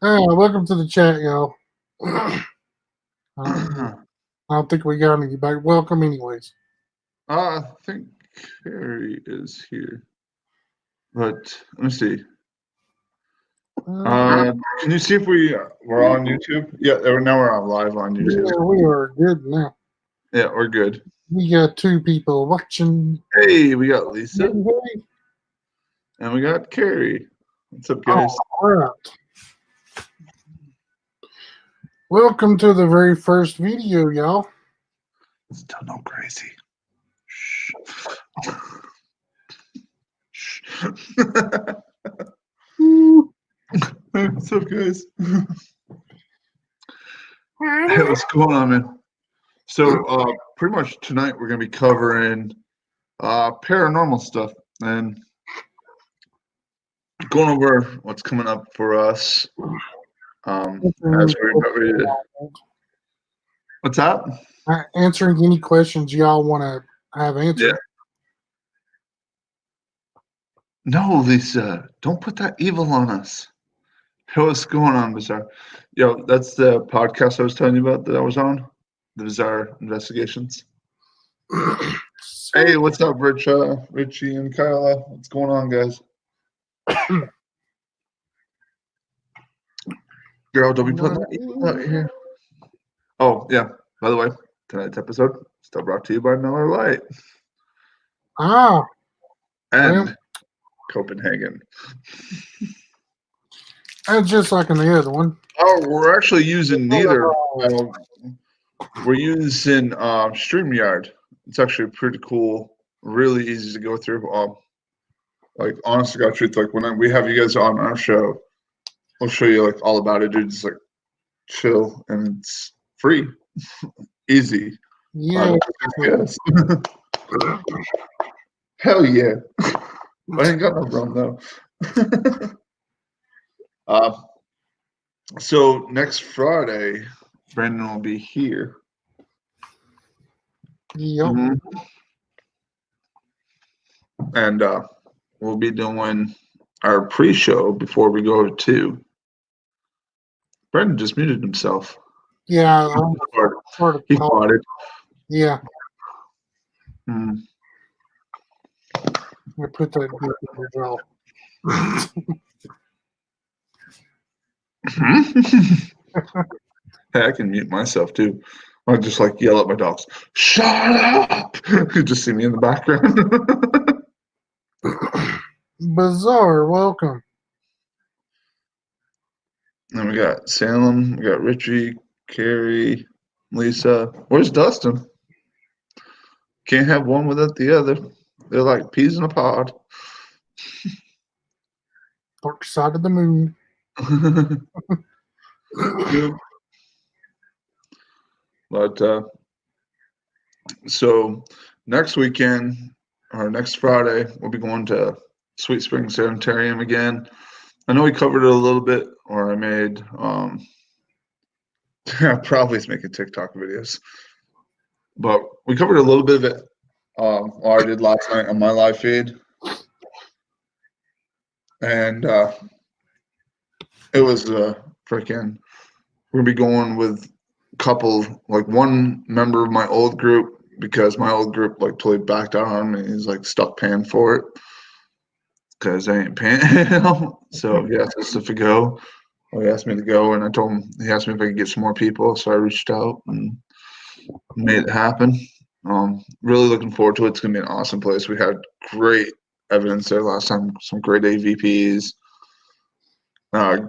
Welcome to the chat, y'all. I don't think we got any back. Welcome, anyways. I think Carrie is here, but let me see. Can you see if we're on YouTube? Yeah, now we're on live on YouTube. Yeah, we are good now. Yeah, we're good. We got two people watching. Hey, we got Lisa Hey. and we got Carrie. What's up, guys? All right. Welcome to the very first video, y'all. Still no crazy. Shh. Shh. What's up, guys? Hey, what's going on, man? So, pretty much tonight we're gonna be covering paranormal stuff and going over what's coming up for us. As we're what's that? Answering any questions y'all want to have answered. Yeah. No, Lisa, don't put that evil on us. Hey, what's going on, Bizarre? Yo, that's the podcast I was telling you about that I was on, the Bizarre Investigations. Hey, what's up, Richie and Kyla? What's going on, guys? Girl, don't be putting that evil out here. Oh, yeah. By the way, tonight's episode still brought to you by Miller Lite. And Copenhagen. And just like in the other one. Oh, we're actually using neither. We're using StreamYard. It's actually pretty cool. Really easy to go through. Like, honest to God truth, like when we have you guys on our show, I'll show you like all about it, dude. It's like chill and it's free, easy. Yeah. Yes. Hell yeah. I ain't got no rum though. So next Friday, Brandon will be here. Yep. Mm-hmm. And we'll be doing our pre-show before we go to. Brandon just muted himself. Yeah. He farted. Yeah. Hmm. I put that in your jaw. Hey, I can mute myself too. I just like yell at my dogs. Shut up! You just see me in the background. Bizarre, welcome. And we got Salem, we got Richie, Carrie, Lisa. Where's Dustin? Can't have one without the other. They're like peas in a pod. Dark side of the moon. Yep. But so next weekend or next Friday, we'll be going to Sweet Spring Sanitarium again. I know we covered it a little bit, or I made probably making TikTok videos, but we covered a little bit of it. I did last night on my live feed, and it was freaking. We're gonna be going with a couple, like one member of my old group, because my old group like totally backed out on me. He's like stuck paying for it because I ain't paying him. So he asked us if we go. Well, he asked me to go, and I told him. He asked me if I could get some more people, so I reached out and made it happen. Really looking forward to it. It's gonna be an awesome place. We had great evidence there last time. Some great AVPs.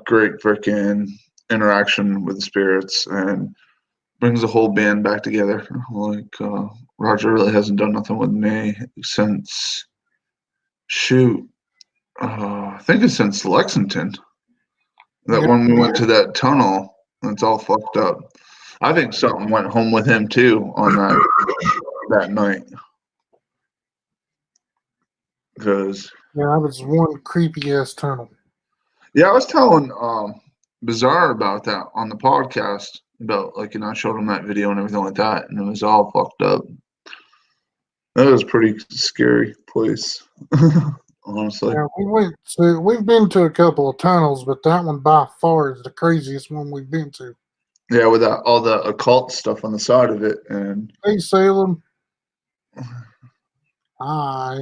Great freaking interaction with the spirits, and brings the whole band back together. Like Roger really hasn't done nothing with me since I think it's since Lexington. That when we went to that tunnel, it's all fucked up. I think something went home with him too on that night. Because yeah, that was one creepy ass tunnel. Yeah, I was telling Bizarre about that on the podcast. About I showed him that video and everything like that, and it was all fucked up. That was a pretty scary place. honestly. Yeah, we've been to a couple of tunnels, but that one by far is the craziest one we've been to. Yeah, with that, all the occult stuff on the side of it, and Hey, Salem. Hi.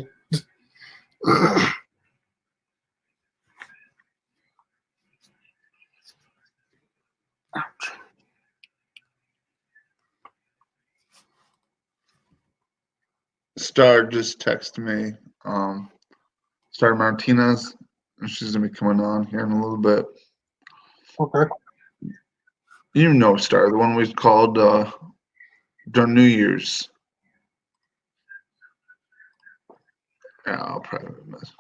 Star just texted me, Star Martinez, and she's gonna be coming on here in a little bit. Okay. You know Star, the one we called during New Year's. Yeah, I'll probably miss.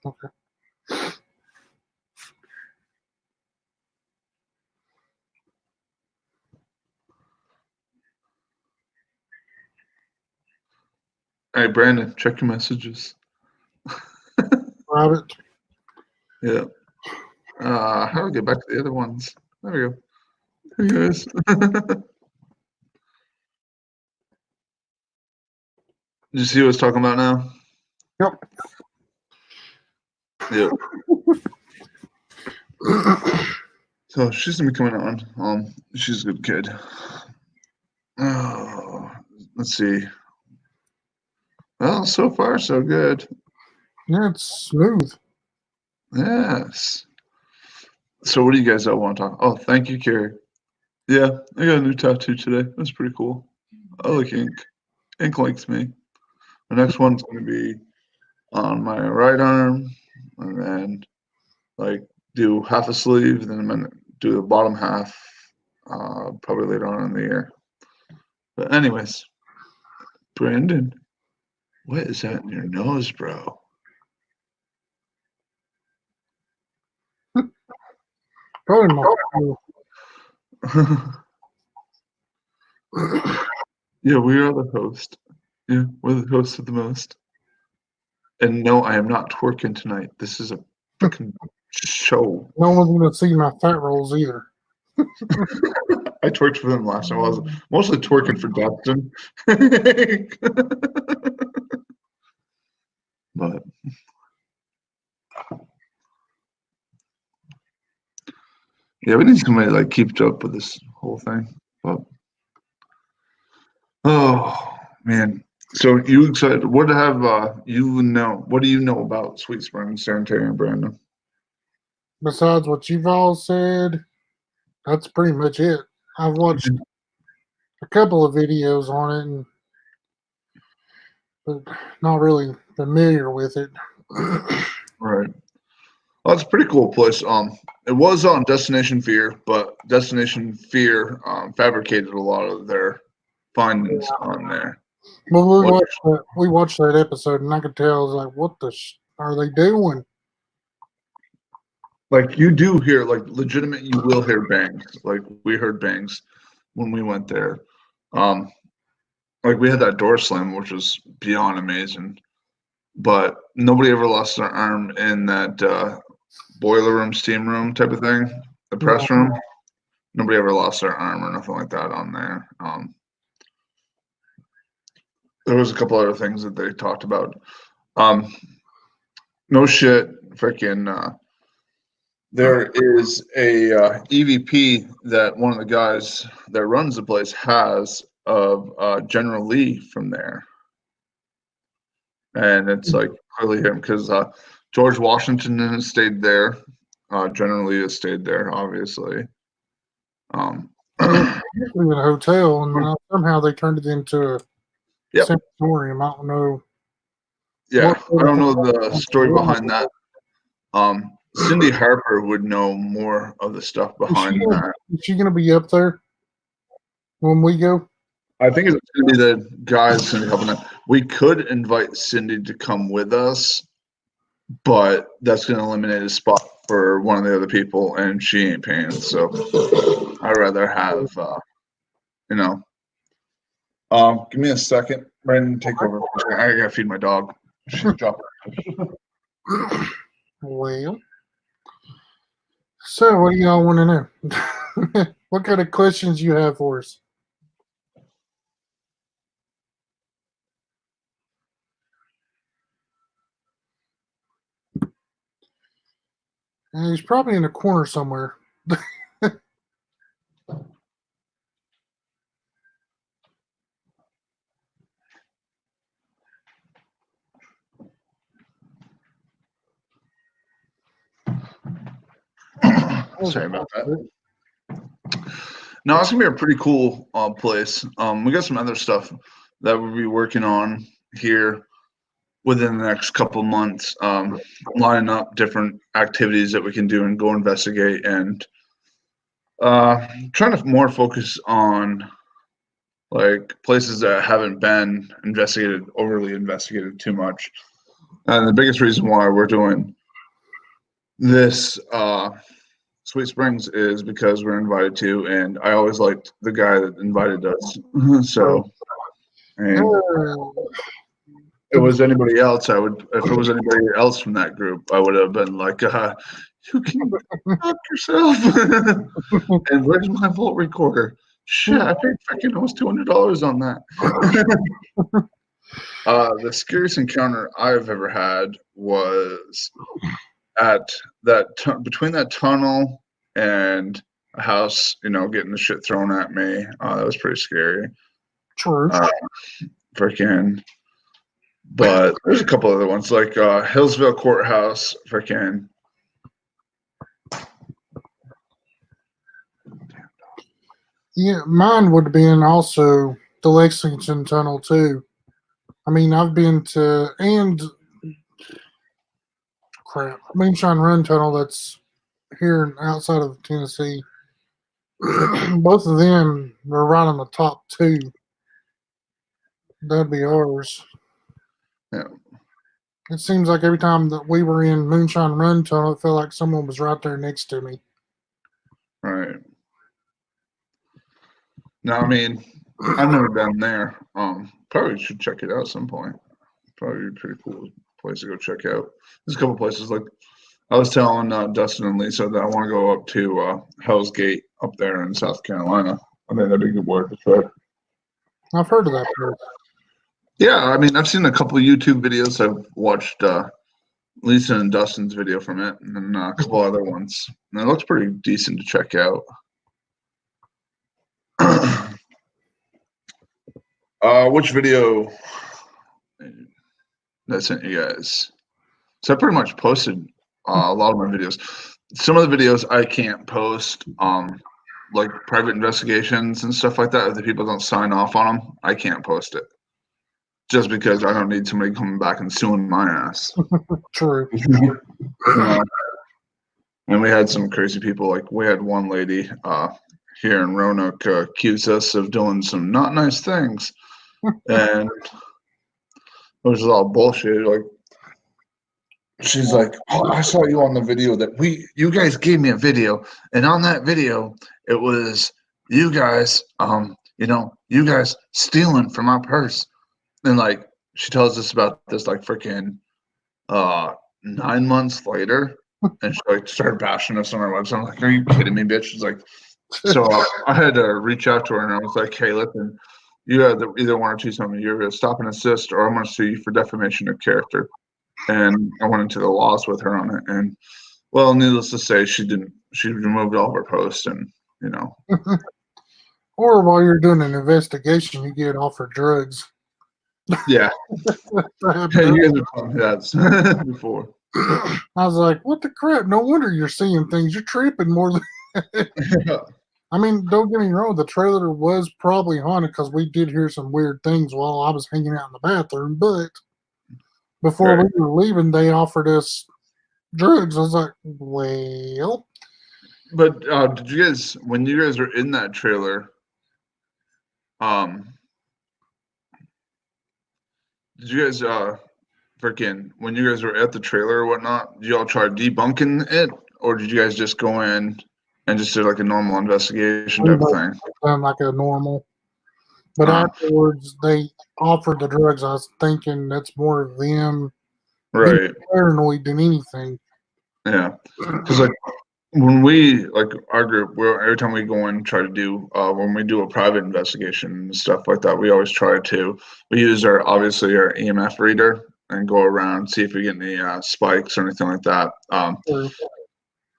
Okay. Hey, Brandon, check your messages. Robert. Yeah. How do we get back to the other ones? There we go. Hey, guys. Did you see what I was talking about now? Yep. Yep. So she's gonna be coming on. She's a good kid. Oh, let's see. Well, so far so good. Yeah, it's smooth. Yes. So what do you guys all want to talk? Oh, thank you, Carrie. Yeah, I got a new tattoo today. That's pretty cool. I like ink. Ink likes me. The next one's gonna be on my right arm, and then like do half a sleeve, then I'm gonna do the bottom half, probably later on in the year. But anyways, Brandon, what is that in your nose, bro? Probably my. Yeah, we are the host. Yeah, we're the host of the most. And no, I am not twerking tonight. This is a freaking show. No one's gonna see my fat rolls either. I twerked for them last time. I was mostly twerking for Dustin. But yeah, we need somebody to like keep up with this whole thing. But oh man. So you excited? What have you know? What do you know about Sweet Springs Sanitarium, Brandon? Besides what you've all said, that's pretty much it. I've watched a couple of videos on it, but not really familiar with it. Right. Well, it's a pretty cool place. It was on Destination Fear, but Destination Fear fabricated a lot of their findings on there. Well, Which, we watched that episode, and I could tell I was like, "What the are they doing?" like you do hear, like legitimate, you will hear bangs. Like we heard bangs when we went there. Um, like we had that door slam, which was beyond amazing. But nobody ever lost their arm in that boiler room, steam room type of thing, the Yeah, press room. Nobody ever lost their arm or nothing like that on there. There was a couple other things that they talked about. Um, no shit, freaking. There is a EVP that one of the guys that runs the place has of General Lee from there, and it's like clearly him because George Washington has stayed there. General Lee has stayed there, obviously. yeah, usually in a hotel, and somehow they turned it into a Yep. sanatorium. I don't know. Yeah, I don't know the story behind that. Cindy Harper would know more of the stuff behind that. Is she gonna be up there when we go? I think it's going to be the guys going to be helping out. We could invite Cindy to come with us, but that's going to eliminate a spot for one of the other people, and she ain't paying. So I'd rather have, you know. Give me a second, Brandon. Take over. I gotta feed my dog. She's dropping. Well, so what do y'all want to know? What kind of questions you have for us? And he's probably in a corner somewhere. Sorry about that. No, it's gonna be a pretty cool place. We got some other stuff that we'll be working on here within the next couple months, lining up different activities that we can do and go investigate, and trying to more focus on like places that haven't been overly investigated too much. And the biggest reason why we're doing this Sweet Springs is because we're invited to, and I always liked the guy that invited us. So, and if it was anybody else, if it was anybody else from that group, I would have been like, you can fuck yourself. And where's my vault recorder? Shit, I paid freaking almost $200 on that. The scariest encounter I've ever had was at that between that tunnel and a house, getting the shit thrown at me. That was pretty scary. True. Freaking. But there's a couple other ones like Hillsville Courthouse. Freaking. Yeah, mine would have been also the Lexington Tunnel too. I mean, I've been to Moonshine Run Tunnel that's here outside of Tennessee. Both of them are right on the top two. That'd be ours. Yeah. It seems like every time that we were in Moonshine Run Tunnel, it felt like someone was right there next to me. Right. No, I mean, I've never been there. Probably should check it out at some point. Probably a pretty cool place to go check out. There's a couple places like I was telling Dustin and Lisa that I want to go up to Hell's Gate up there in South Carolina. I think that'd be good worth the trip. I've heard of that place. Yeah, I mean, I've seen a couple of YouTube videos. I've watched Lisa and Dustin's video from it, and then a couple other ones. And it looks pretty decent to check out. Which video that I sent you guys? So I pretty much posted a lot of my videos. Some of the videos I can't post, like private investigations and stuff like that. If the people don't sign off on them, I can't post it. Just because I don't need somebody coming back and suing my ass. True. And we had some crazy people. Like we had one lady here in Roanoke accuse us of doing some not nice things, and it was all bullshit. Like she's like, "Oh, I saw you on the video that you guys gave me a video, and on that video it was you guys, you guys stealing from my purse." And like she tells us about this like freaking 9 months later, and she like started bashing us on our website. I'm like, "Are you kidding me, bitch?" She's like, so I had to reach out to her and I was like, "Hey, listen, you have either one or two something. You're gonna stop and assist, or I'm gonna sue you for defamation of character." And I went into the laws with her on it, and well, needless to say, she didn't. She removed all of her posts, and Or while you're doing an investigation, you get offered drugs. Yeah. You guys have told me that before. I was like, what the crap? No wonder you're seeing things. You're tripping more than. I mean, don't get me wrong. The trailer was probably haunted because we did hear some weird things while I was hanging out in the bathroom. But before we were leaving, they offered us drugs. I was like, well. But did you guys, when you guys were in that trailer, did you guys freaking when you guys were at the trailer or whatnot, did y'all try debunking it, or did you guys just go in and just did like a normal investigation type of thing? Like a normal. But afterwards, they offered the drugs. I was thinking that's more of them being paranoid than anything. Yeah, because like when we like our group, every time we go in and try to do when we do a private investigation and stuff like that, we always try to use our EMF reader and go around, see if we get any spikes or anything like that.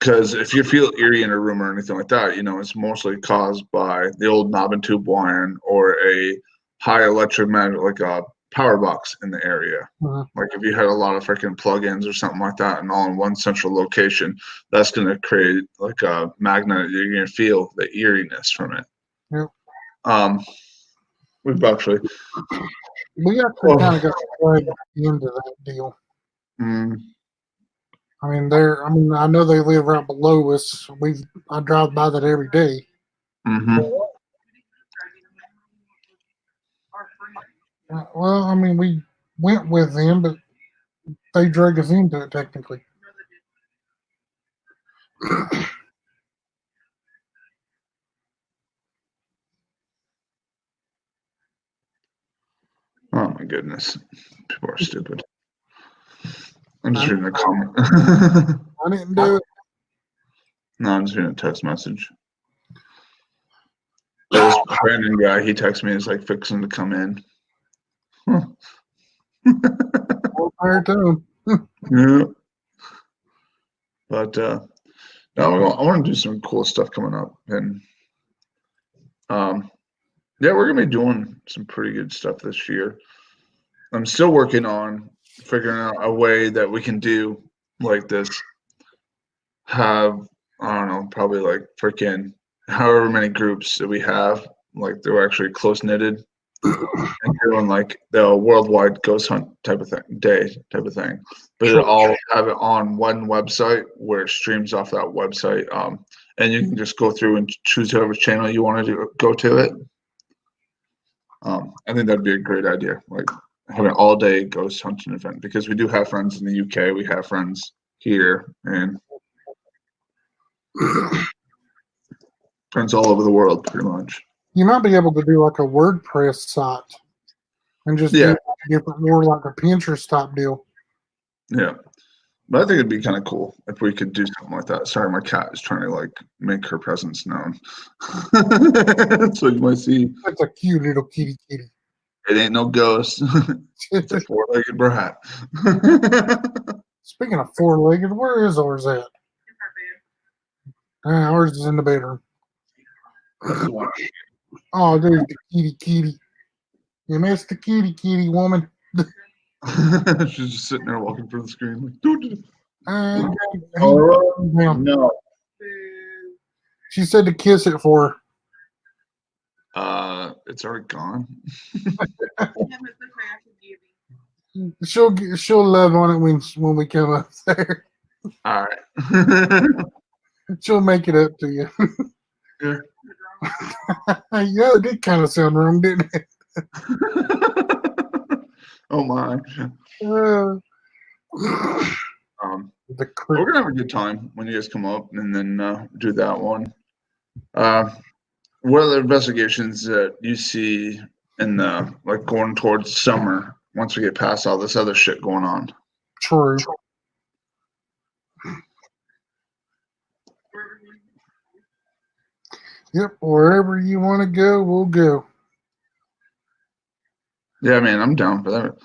Because if you feel eerie in a room or anything like that, it's mostly caused by the old knob and tube wiring or a high electromagnetic, like a power box in the area. Like if you had a lot of freaking plugins or something like that and all in one central location, that's going to create like a magnet. You're going to feel the eeriness from it. Yep. We've actually kind of got dragged into that deal. I mean, I know they live right below us. I drive by that every day. Well, I mean, we went with them, but they drag us into it technically. Oh my goodness. People are stupid. I'm just reading a comment. I didn't do it. No, I'm just reading a text message. This Brandon guy, he texted me, he's like fixing to come in. Yeah. But no, I want to do some cool stuff coming up. And yeah, we're gonna be doing some pretty good stuff this year. I'm still working on figuring out a way that we can do like this. Have, I don't know, probably like freaking however many groups that we have, like they're actually close knitted and doing like the worldwide ghost hunt type of thing. But it all have it on one website where it streams off that website. And you can just go through and choose whatever channel you want to go to it. I think that'd be a great idea, like having an all-day ghost hunting event, because we do have friends in the UK, we have friends here, and friends all over the world, pretty much. You might be able to do like a WordPress site and just do different, more like a Pinterest type deal. Yeah. But I think it'd be kind of cool if we could do something like that. Sorry, my cat is trying to like make her presence known. So you might see. That's a cute little kitty. It ain't no ghost. It's a four-legged brat. Speaking of four-legged, where is ours at? Ours is in the bedroom. Oh, there's the kitty. You missed the kitty, woman. She's just sitting there walking through the screen like, no. She said to kiss it for her. It's already gone. She'll love on it when we come up there. All right. She'll make it up to you. Yeah. Yeah, it did kind of sound wrong, didn't it? Oh my. We're gonna have a good time when you guys come up, and then do that one. What other investigations that you see in the like going towards summer once we get past all this other shit going on? True. Yep, wherever you want to go, we'll go. Yeah, man, I'm down for that.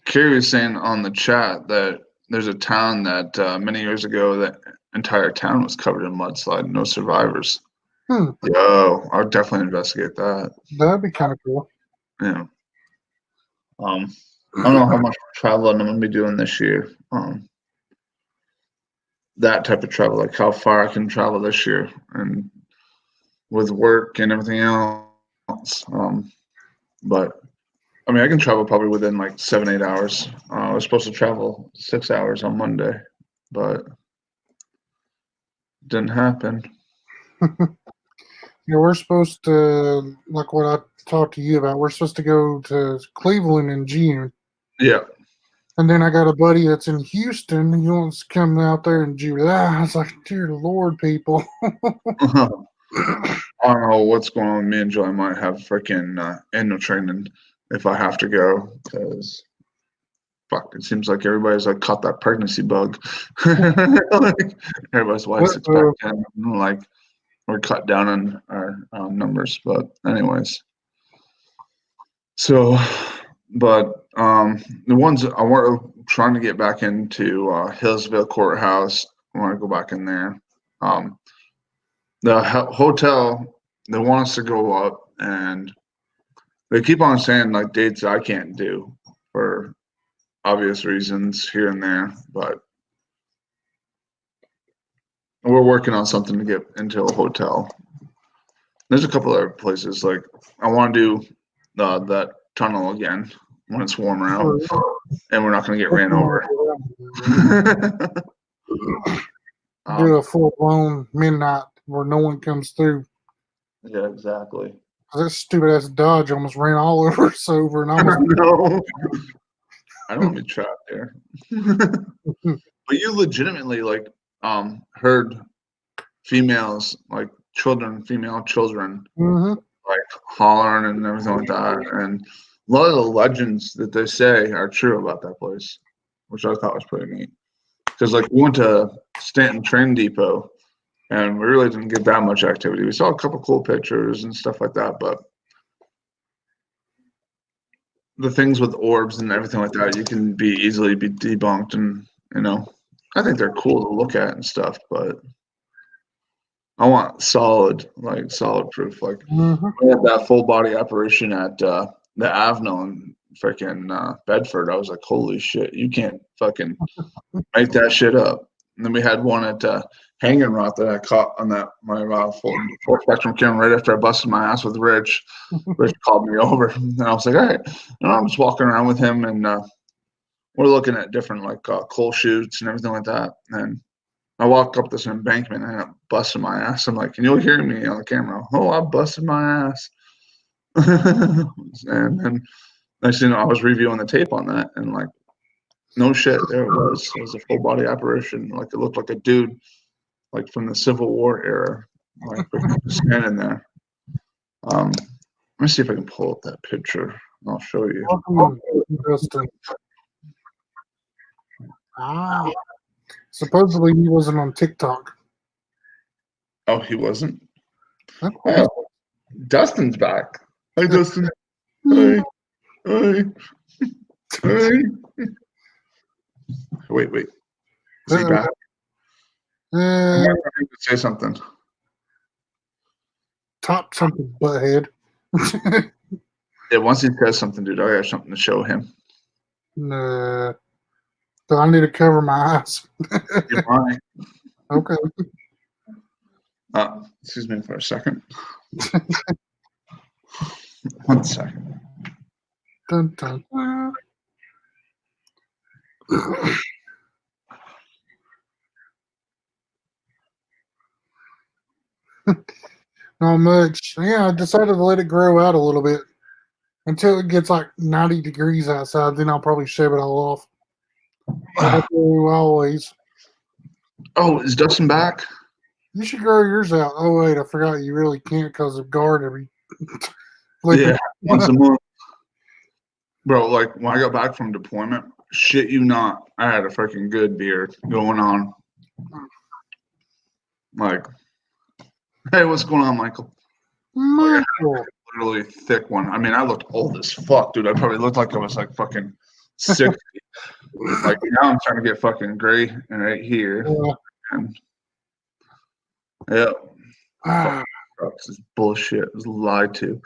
Carrie was saying on the chat that there's a town that many years ago that entire town was covered in mudslide, no survivors. Yo, I would definitely investigate that. That'd be kind of cool. Yeah. I don't know how much traveling I'm gonna be doing this year. That type of travel, like how far I can travel this year, and with work and everything else. But I mean, I can travel probably within like 7-8 hours. I was supposed to travel 6 hours on Monday, but didn't happen. Yeah, we're supposed to, like what I talked to you about, we're supposed to go to Cleveland in June. Yeah. And then I got a buddy that's in Houston, and he wants to come out there in July. I was like, dear Lord, people. I don't know what's going on with me and Joy. I might have freaking annual training if I have to go, because fuck, it seems like everybody's like caught that pregnancy bug. Like, everybody's wife's expecting, like we're cut down on our numbers. But anyways, so, but the ones I want trying to get back into Hillsville Courthouse. I want to go back in there. The hotel, they want us to go up, and they keep on saying like dates I can't do for obvious reasons here and there, but we're working on something to get into a hotel. There's a couple other places like I want to do that tunnel again when it's warmer out, and we're not going to get ran over. Do a full-blown midnight where no one comes through. Yeah, exactly. That stupid ass Dodge almost ran all over us over, and almost. No. I don't want to be trapped there. But you legitimately like heard females, like female children, like hollering and everything like that, and a lot of the legends that they say are true about that place, which I thought was pretty neat. Because like we went to Stanton Train Depot, and we really didn't get that much activity. We saw a couple cool pictures and stuff like that, but the things with orbs and everything like that, you can easily be debunked, and I think they're cool to look at and stuff, but I want solid proof. Like we had that full body apparition at the Avenel in freaking Bedford. I was like, holy shit, you can't fucking make that shit up. And then we had one at Hanging Rock that I caught on my full spectrum camera right after I busted my ass with Rich. Rich called me over, and I was like, all right. And I'm just walking around with him, and we're looking at different like coal chutes and everything like that. And I walk up this embankment and I'm busting my ass. I'm like, and you'll hear me on the camera. Oh, I busted my ass. And then next thing you know, I was reviewing the tape on that, and like, no shit, there it was. It was a full body apparition. Like it looked like a dude, like from the Civil War era, like standing there. Let me see if I can pull up that picture. I'll show you. Interesting. Supposedly he wasn't on TikTok. Oh, he wasn't? Oh, Dustin's back. Hi, Dustin. Hi. Hi. Hi. Wait. Is he back? I'm waiting for him to say something. Top something, butthead. Yeah, once he says something, dude, I got something to show him. Nah. So I need to cover my eyes. You're fine. Okay. Excuse me for a second. 1 second. Dun, dun, dun. Not much. Yeah, I decided to let it grow out a little bit until it gets like 90 degrees outside. Then I'll probably shave it all off. Like I do always. Oh, is Dustin back? You should grow yours out. Oh wait, I forgot you really can't because of guard every. Yeah, once a month. Bro, like when I got back from deployment, shit you not, I had a freaking good beard going on. Like, hey, what's going on, Michael? Michael. Literally thick one. I mean, I looked old as fuck, dude. I probably looked like I was like fucking 60. Like now I'm starting to get fucking gray and right here. Yeah. And yeah. This is bullshit. It was lied to.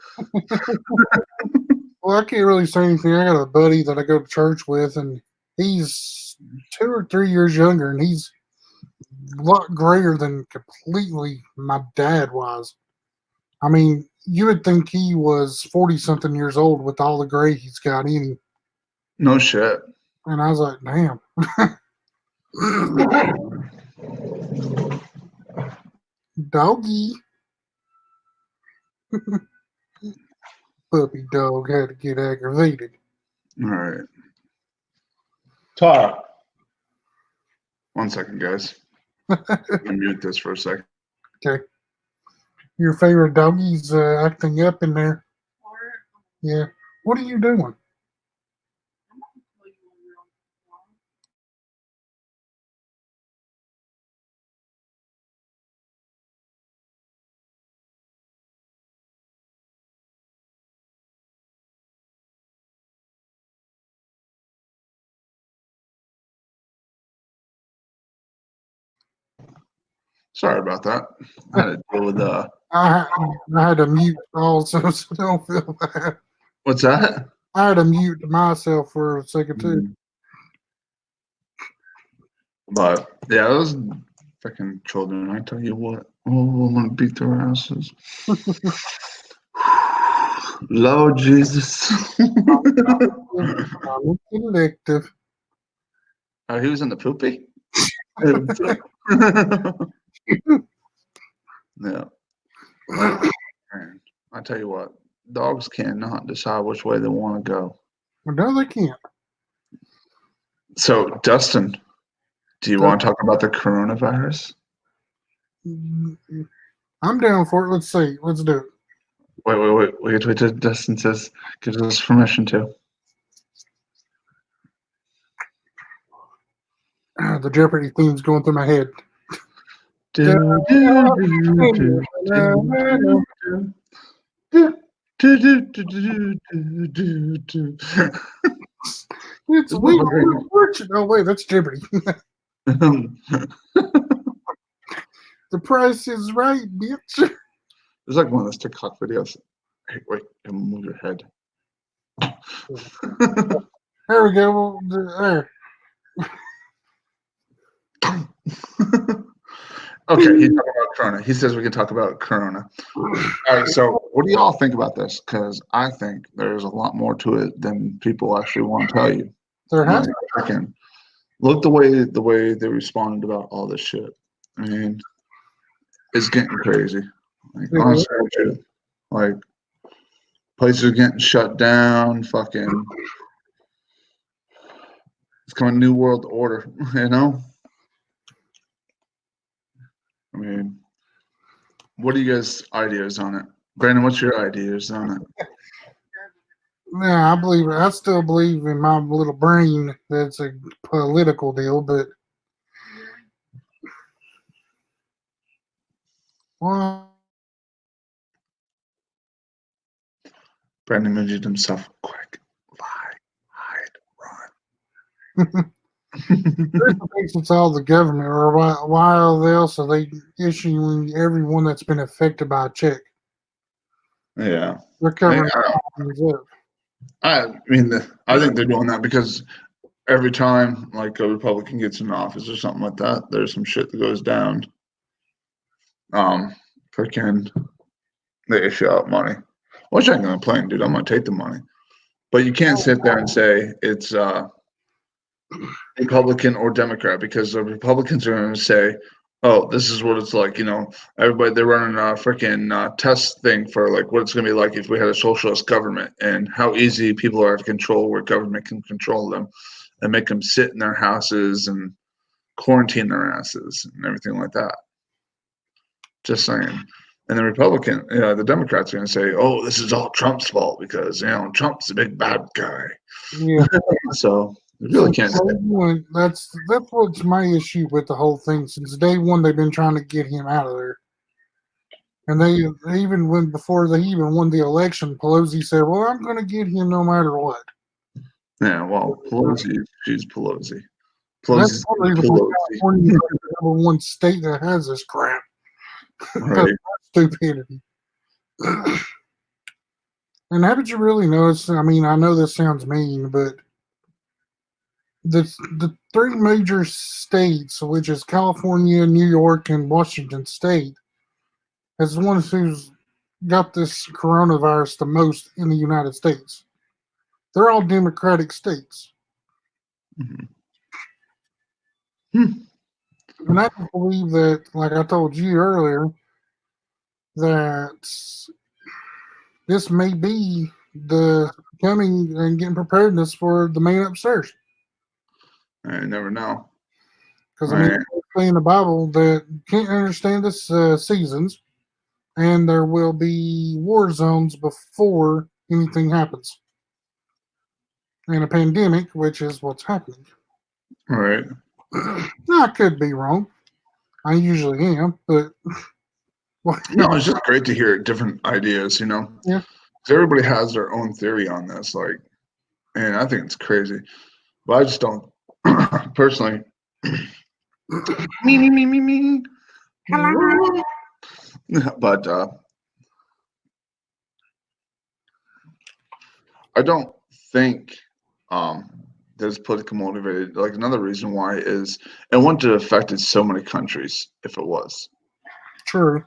Well, I can't really say anything. I got a buddy that I go to church with, and he's 2 or 3 years younger, and he's a lot grayer than completely my dad was. I mean, you would think he was 40-something years old with all the gray he's got in him. No shit. And I was like, damn. Doggy. Puppy dog had to get aggravated. All right. Talk. 1 second, guys. I'm gonna mute this for a second. Okay. Your favorite doggy's acting up in there. Yeah. What are you doing? Sorry about that. I had to deal with I had to mute also, so don't feel bad. what's that? I had to mute myself for a second too. But yeah, those freaking children. I tell you what. Oh, I'm gonna beat their asses. Lord Jesus. I'm elective. Oh, he was in the poopy? Yeah. Man, I tell you what, dogs cannot decide which way they want to go. No, they can't. So, Dustin, do you want to talk about the coronavirus? I'm down for it. Let's see. Let's do it. Wait till Dustin says, gives us permission to. The Jeopardy theme's going through my head. It's Wheel of Fortune. Oh wait, that's Jeopardy. The Price is Right, bitch. It's like one of those TikTok videos. Hey, wait, move your head. There we go. There. Okay, he's talking about Corona. He says we can talk about Corona. All right, so what do y'all think about this? Because I think there's a lot more to it than people actually want to tell you. There has Look the way they responded about all this shit. I mean, it's getting crazy. Like honestly, like places are getting shut down. Fucking, it's coming new world order. You know. I mean, what are you guys' ideas on it? Brandon, what's your ideas on it? Yeah, I believe it. I still believe in my little brain that it's a political deal, but well, Brandon muted himself. Quick, lie, hide, run. thinks it's all the government, or why else are they issuing everyone that's been affected by a check? Yeah, They're covering I mean, I think they're doing that because every time like a Republican gets in office or something like that, there's some shit that goes down. Freaking, they issue out money. Which I ain't gonna complain, dude. I'm gonna take the money, but you can't sit there and say it's Republican or Democrat because the Republicans are gonna say, "Oh, this is what it's like." You know, everybody they're running a freaking test thing for like what it's gonna be like if we had a socialist government and how easy people are to control where government can control them and make them sit in their houses and quarantine their asses and everything like that. Just saying. And the Democrats are going to say, "Oh, this is all Trump's fault because Trump's a big bad guy." Yeah. So you really can't. That's what's my issue with the whole thing. Since day one, they've been trying to get him out of there. And they even before they even won the election, Pelosi said, "Well, I'm going to get him no matter what." Yeah, well, she's Pelosi. That's California, the number one state that has this crap. Right. Stupidity. And haven't you really noticed? I mean, I know this sounds mean, but the three major states, which is California, New York, and Washington State, is the ones who's got this coronavirus the most in the United States. They're all Democratic states. Mm-hmm. And I believe that, like I told you earlier, that this may be the coming and getting preparedness for the man upstairs. I never know. Because I mean, they say in the Bible that you can't understand the seasons, and there will be war zones before anything happens. And a pandemic, which is what's happening. All right. I could be wrong. I usually am, but no, it's just great to hear different ideas. Yeah. Because everybody has their own theory on this. Like, and I think it's crazy, but I just don't personally. Me. Hello. But I don't think that it's politically motivated. Like another reason why is it wouldn't have affected so many countries if it was. True.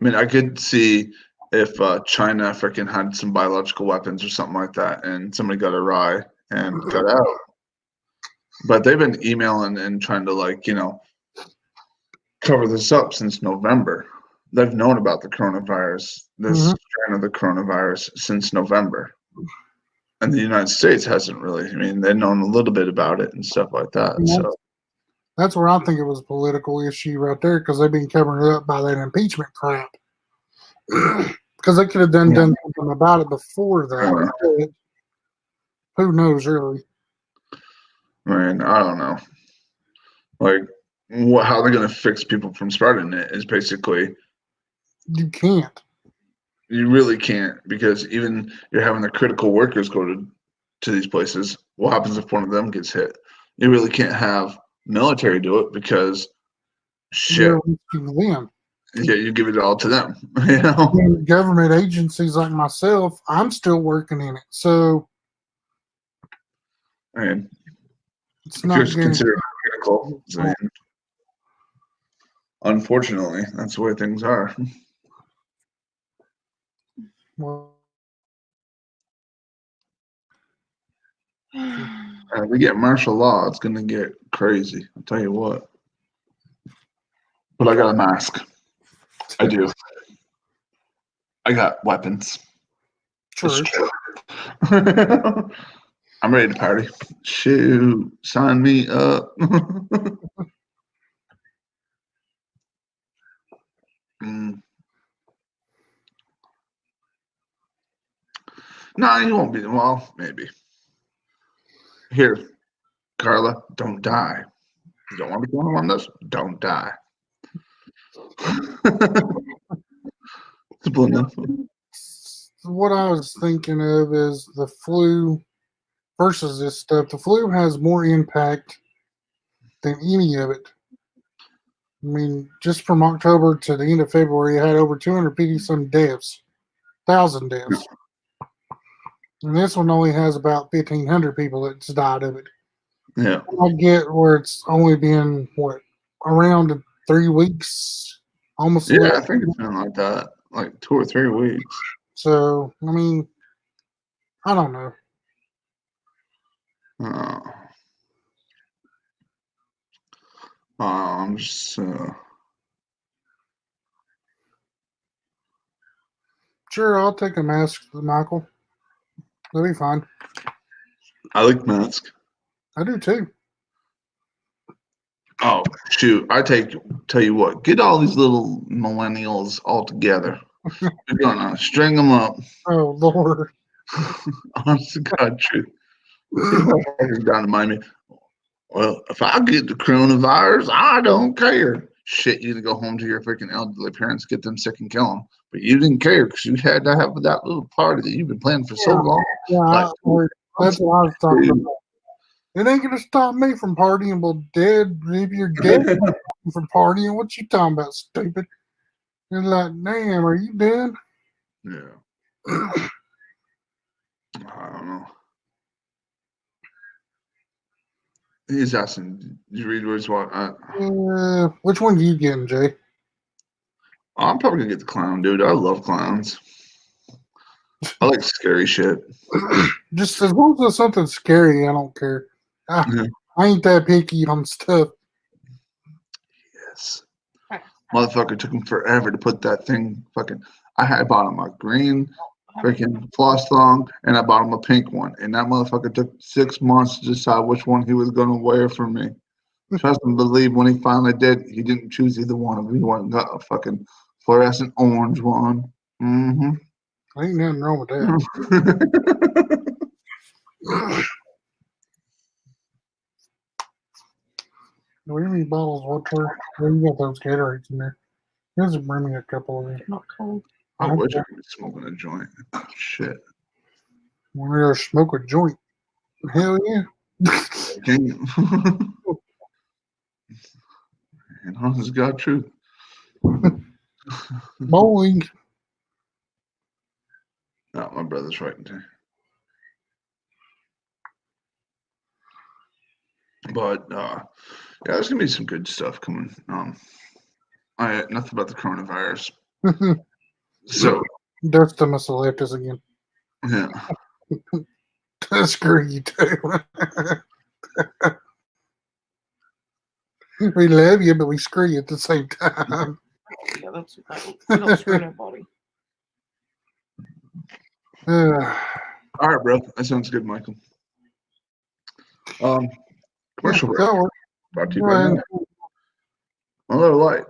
I mean, I could see if China freaking had some biological weapons or something like that, and somebody got awry and got out. But they've been emailing and trying to cover this up since November. They've known about the coronavirus, this strain of the coronavirus, since November. And the United States hasn't really. I mean, they've known a little bit about it and stuff like that. So that's where I think it was a political issue right there, because they've been covering it up by that impeachment crap. Because they could have done something about it before that. Who knows, really? I mean, I don't know. Like, how they're going to fix people from spreading it is basically you can't. You really can't, because even you're having the critical workers go to these places. What happens if one of them gets hit? You really can't have military do it because shit. Them. Yeah, you give it all to them. You know, government agencies like myself, I'm still working in it, so I mean, it's if not you're considered critical, I mean, unfortunately, that's the way things are. Well, we get martial law, it's going to get crazy. I'll tell you what. But I got a mask. I do. I got weapons. True. I'm ready to party. Shoot, sign me up. No, you won't be. Well, maybe. Here, Carla, don't die. You don't want to be going on this? Don't die. Simple enough. What I was thinking of is the flu versus this stuff. The flu has more impact than any of it. I mean, just from October to the end of February, it had over 250 some deaths, 1,000 deaths. And this one only has about 1,500 people that's died of it. Yeah. I get where it's only been, around 3 weeks? Almost. Yeah, I think it's been like that, like 2 or 3 weeks. So, I mean, I don't know. I'm just. Sure, I'll take a mask, Michael. That'll be fine. I like masks. I do too. Oh shoot! Tell you what. Get all these little millennials all together. You're gonna string them up. Oh Lord! Honest to God, truth. Down to Miami. Well, if I get the coronavirus, I don't care. Shit, you to go home to your freaking elderly parents, get them sick and kill them. But you didn't care because you had to have that little party that you've been planning for so long. Yeah, that's what I was talking about. It ain't gonna stop me from partying. Well, dead. If you're dead from partying, what you talking about, stupid? You're like, damn, are you done? Yeah. I don't know. He's asking, did you read words? What? Which one are you getting, Jay? I'm probably gonna get the clown, dude. I love clowns. I like scary shit. Just as long as it's something scary, I don't care. I ain't that picky on stuff. Yes. Motherfucker took him forever to put that thing fucking. I bought him a green freaking floss thong and I bought him a pink one. And that motherfucker took 6 months to decide which one he was going to wear for me. Trust and believe when he finally did, he didn't choose either one of them. He went and got a fucking fluorescent orange one. Mm-hmm. Ain't nothing wrong with that. Do we have any bottles of water? Well, you got those Gatorades in there. Here's a bring me a couple of them. Not cold. I wish I could be smoking a joint. Shit. Want to smoke a joint? Hell yeah. Can you? And honest to God truth. Bowling. No, my brother's right there. But yeah, there's gonna be some good stuff coming. Nothing about the coronavirus. So Dustin must have left us again. yeah. Screw you too. We love you, but we screw you at the same time. Yeah, we don't screw nobody. All right, bro. That sounds good, Michael. Commercial break. Brought to you by Miller. Miller Lite.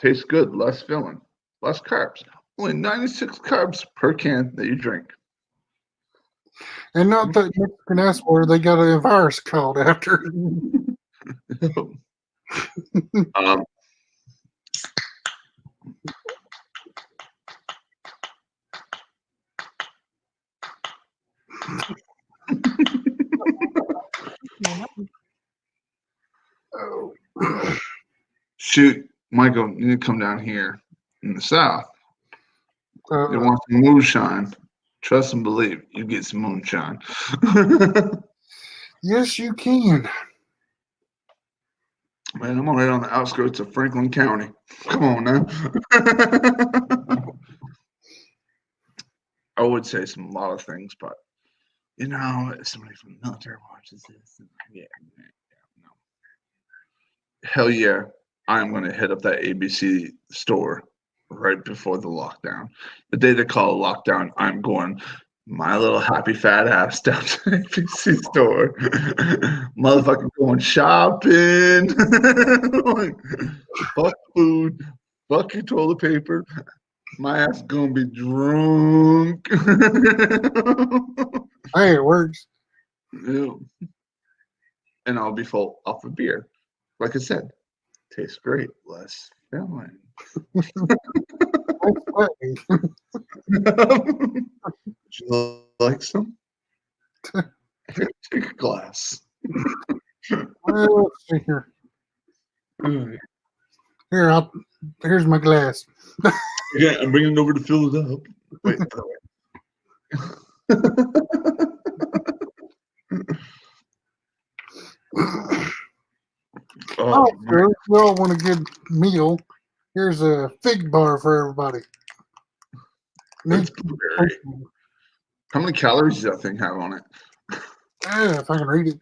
Tastes good, less filling, less carbs. Only 96 carbs per can that you drink. And not that Mexican ass where they got a virus called after. Shoot, Michael, you need to come down here in the South. You Uh, want some moonshine? Trust and believe, you get some moonshine. yes, you can. Man, I'm right on the outskirts of Franklin County. Come on now. I would say a lot of things, but if somebody from the military watches this, no. Hell yeah, I'm going to hit up that ABC store right before the lockdown. The day they call it lockdown, I'm going my little happy fat ass down to the ABC store. Motherfucker going shopping. Like, fuck food. Fuck your toilet paper. My ass gonna be drunk. Hey, it works. Yeah. And I'll be full off of beer. Like I said, tastes great, less filling. Would you like some? Here, take a glass. Well, let's see here. Here, here's my glass. Yeah, I'm bringing it over to fill it up. Wait, Oh, sure. We all want a good meal. Here's a fig bar for everybody. That's blueberry. How many calories does that thing have on it? If I can read it.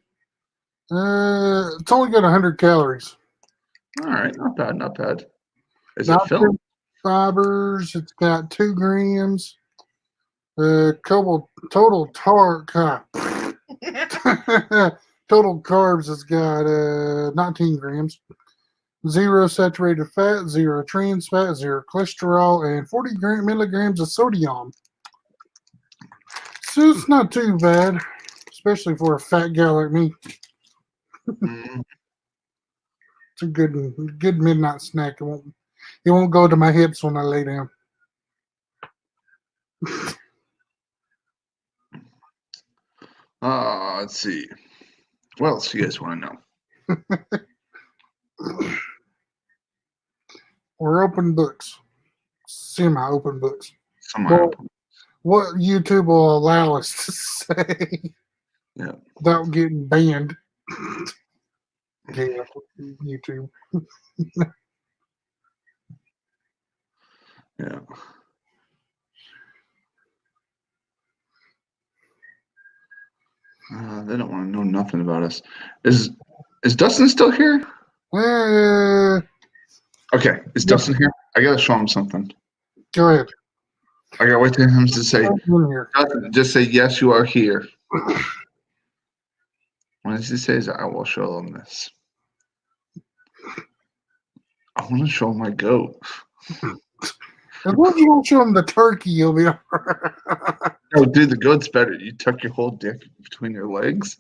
It's only got 100 calories. All right, not bad, not bad. Is Not it filled? Fibers. It's got 2 grams. Total total carbs. It's got 19 grams. 0 saturated fat, 0 trans fat, 0 cholesterol, and 40 milligrams of sodium. So it's not too bad, especially for a fat guy like me. Mm-hmm. It's a good midnight snack. It won't go to my hips when I lay down. Let's see. What else do you guys want to know? We're open books. Semi-open books. Semi-open. What YouTube will allow us to say without getting banned. Yeah, YouTube. Yeah. They don't want to know nothing about us. Is Dustin still here? Okay, is Dustin here? I gotta show him something. Go ahead. I gotta wait for him to say. Dustin, just say yes, you are here. When he says, I will show him this. I want to show him my goat. As long as you don't show him the turkey, you'll be all right. Oh, dude, the goat's better. You tuck your whole dick between your legs.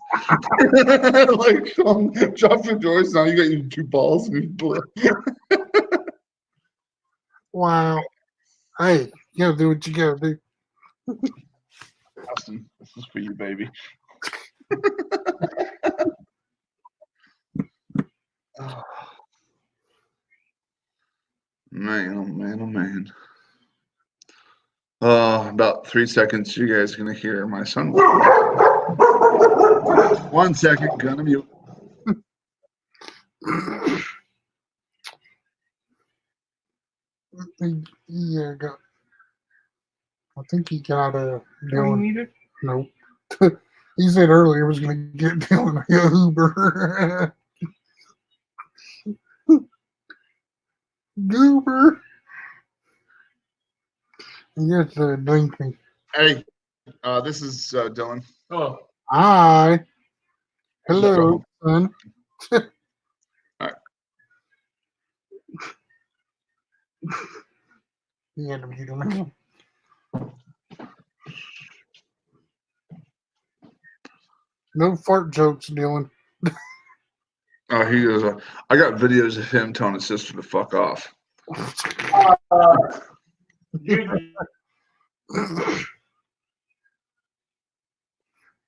Like, drop your drawers. Now you got your 2 balls and Wow. Hey, you gotta do what you gotta do. Austin, this is for you, baby. Man, oh man, oh man. About 3 seconds, you guys are gonna hear my son. 1 second, gonna mute. Yeah, I think he got Are you Dylan. muted? Nope. He said earlier he was going to get Dylan a Uber. Goober. Yes, blink me. Hey, this is Dylan. Oh, Hi. Hello, Go. son. Alright. He had to mute him. No fart jokes, Dylan. He goes, I got videos of him telling his sister to fuck off.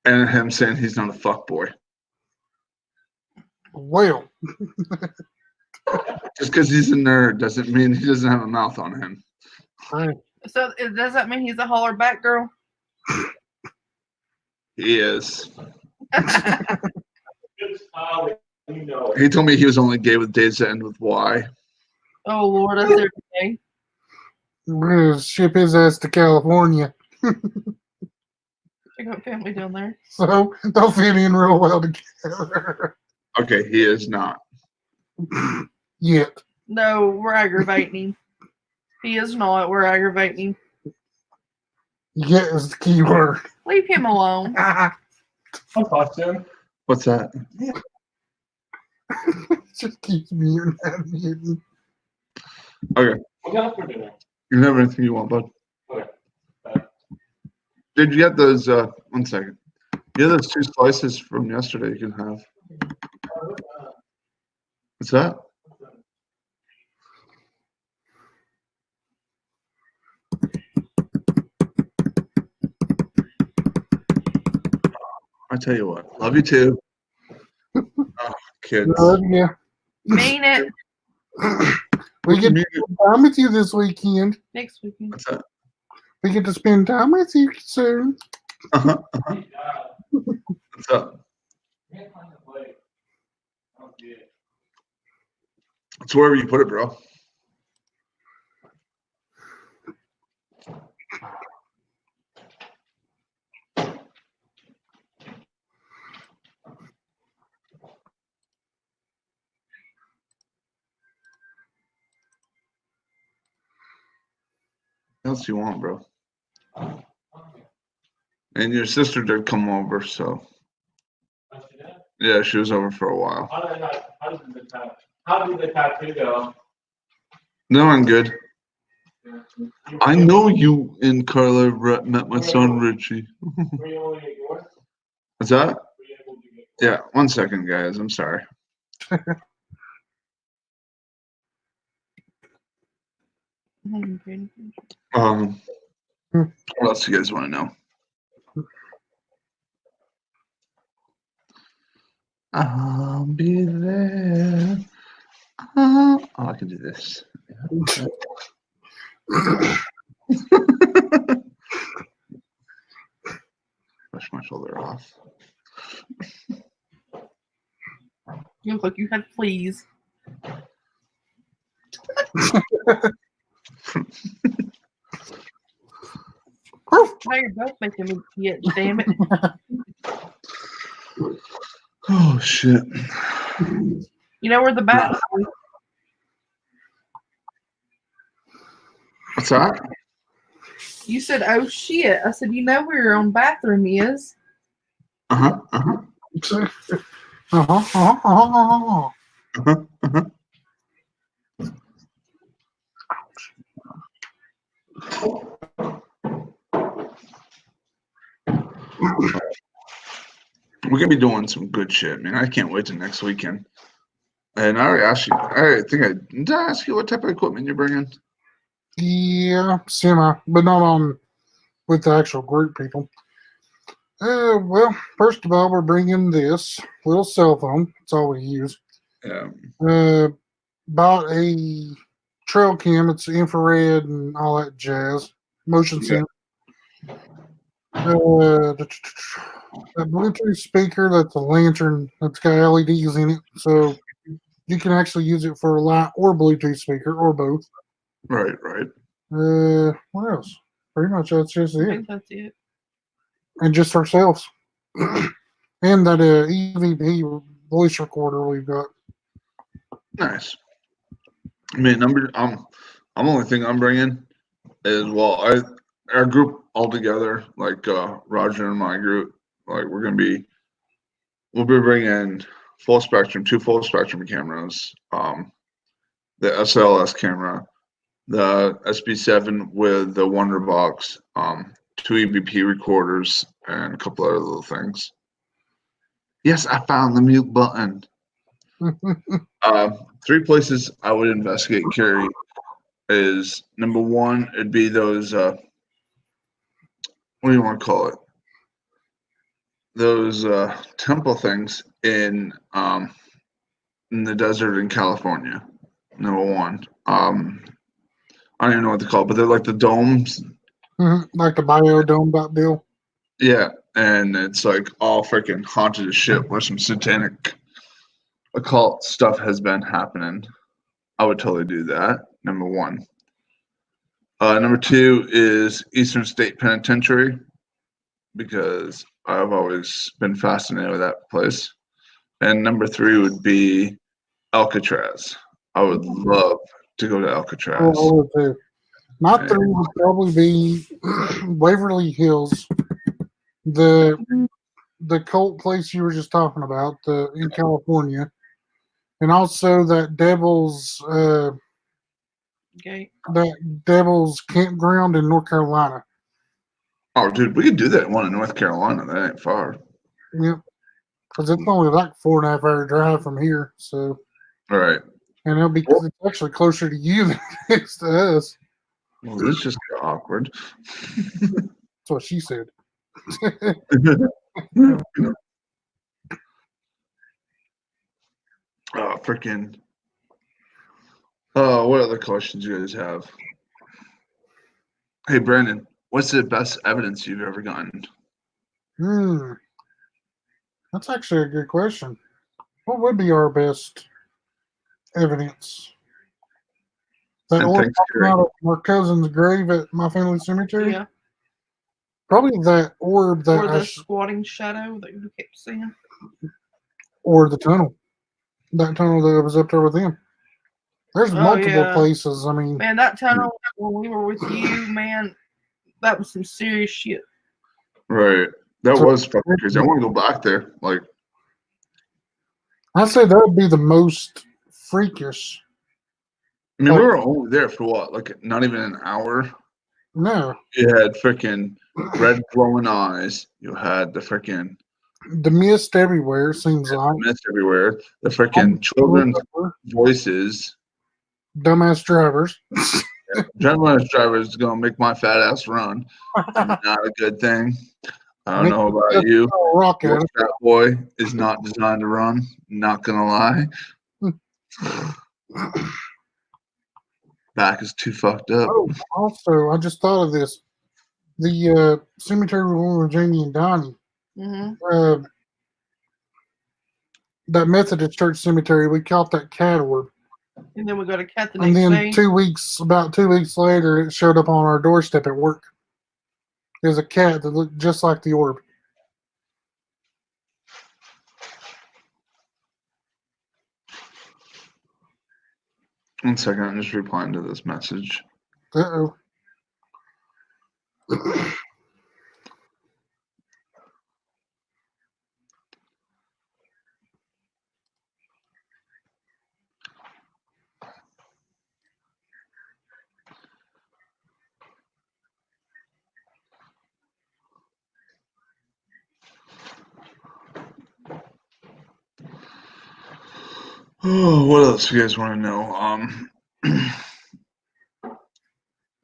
And him saying he's not a fuck boy. Well, Just because he's a nerd doesn't mean he doesn't have a mouth on him. So does that mean he's a holler back girl? He is. you know it. He told me he was only gay with days that end with Y. Oh Lord, that's their day. we're going to ship his ass to California. I got family down there. So they'll fit in real well together. Okay, he is not. Yet. No, we're aggravating him. He is not. We're aggravating him. Yet is the key word. Leave him alone. I'll talk to him. What's that? Just keeps muting and muting. Okay. What got for dinner? You can have anything you want, bud. Okay. Did you get those? 1 second. You have those 2 slices from yesterday you can have. What's that? I tell you what. Love you too. Oh, kids. Yeah. Mean it. We get to spend time with you this weekend. Next weekend. What's that? We get to spend time with you soon. Uh-huh. Uh-huh. What's up? It's wherever you put it, bro. What else you want, bro? And your sister did come over, so yeah, she was over for a while. How did the tattoo go? No, I'm good. I know you and Carla met my son Richie. Were you able to get yours? What's that? Were you able to get Yeah, 1 second, guys. I'm sorry. What else do you guys want to know? I'll be there. Oh, I can do this. Brush my shoulder off. You look like you had fleas. Now you're both making me yet, damn it. Oh shit. You know where the bat What's that? You said, oh shit. I said, you know where your own bathroom is. Uh-huh. Uh-huh. Uh-huh. We're gonna be doing some good shit, man. I can't wait till next weekend. And I already asked you. Did I ask you what type of equipment you're bringing? Yeah, semi, but not on with the actual group people. Well, first of all, we're bringing this little cell phone. That's all we use. Yeah. Bought a trail cam. It's infrared and all that jazz. Motion sensor. A Bluetooth speaker that's a lantern that's got LEDs in it, so you can actually use it for a light or Bluetooth speaker or both. Right. What else? Pretty much that's just I it. think that's it. And just ourselves. And that EVP voice recorder we've got. Nice. I mean, only thing I'm bringing is our group all together, like Roger and my group, like we'll be bringing two full spectrum cameras, the SLS camera, the SB7 with the Wonder Box, 2 EVP recorders, and a couple other little things. Yes, I found the mute button. 3 places I would investigate carry is number 1, it'd be those what do you want to call it? Those temple things in the desert in California. Number 1. I don't even know what they're called, but they're like the domes. Like the biodome dot deal. Yeah, and it's like all freaking haunted as shit where some satanic occult stuff has been happening. I would totally do that. Number 1. Number 2 is Eastern State Penitentiary, because I've always been fascinated with that place. And number 3 would be Alcatraz. I would love to go to Alcatraz. I would too. My 3 would probably be Waverly Hills, the cult place you were just talking about, in California, and also that Devil's campground in North Carolina. Oh, dude, we could do that one in North Carolina. That ain't far. Yep, because it's only like 4.5 hour drive from here. So, right, and it'll be it's actually closer to you than it is to us. Well, this just got awkward. That's what she said. Oh, freaking. Oh, what other questions you guys have? Hey, Brandon, what's the best evidence you've ever gotten? That's actually a good question. What would be our best evidence? That orb out of our cousin's grave at my family cemetery? Yeah. Probably that orb that or the squatting shadow that you kept seeing. Or the tunnel. That tunnel that was up there with them. There's multiple places. I mean, man, that tunnel when we were with you, man, that was some serious shit. Right. That was fucking crazy. I want to go back there. Like, I'd say that would be the most freakish. I mean, we were only there for what? Like, not even an hour? No. You had freaking red glowing eyes. You had the freaking. The mist everywhere, seems like. The mist everywhere. The freaking children's voices. Dumbass drivers. Dumbass drivers is going to make my fat ass run. Not a good thing. I don't know about you. That boy is not designed to run. Not going to lie. Back is too fucked up. Oh, also, I just thought of this. The cemetery with Jamie and Donnie. Mm-hmm. That Methodist church cemetery, we caught that cat orb. And then we got a cat the next day. And then then about 2 weeks later, it showed up on our doorstep at work. There's a cat that looked just like the orb. One second, I'm just replying to this message. Uh-oh. Oh, what else you guys want to know?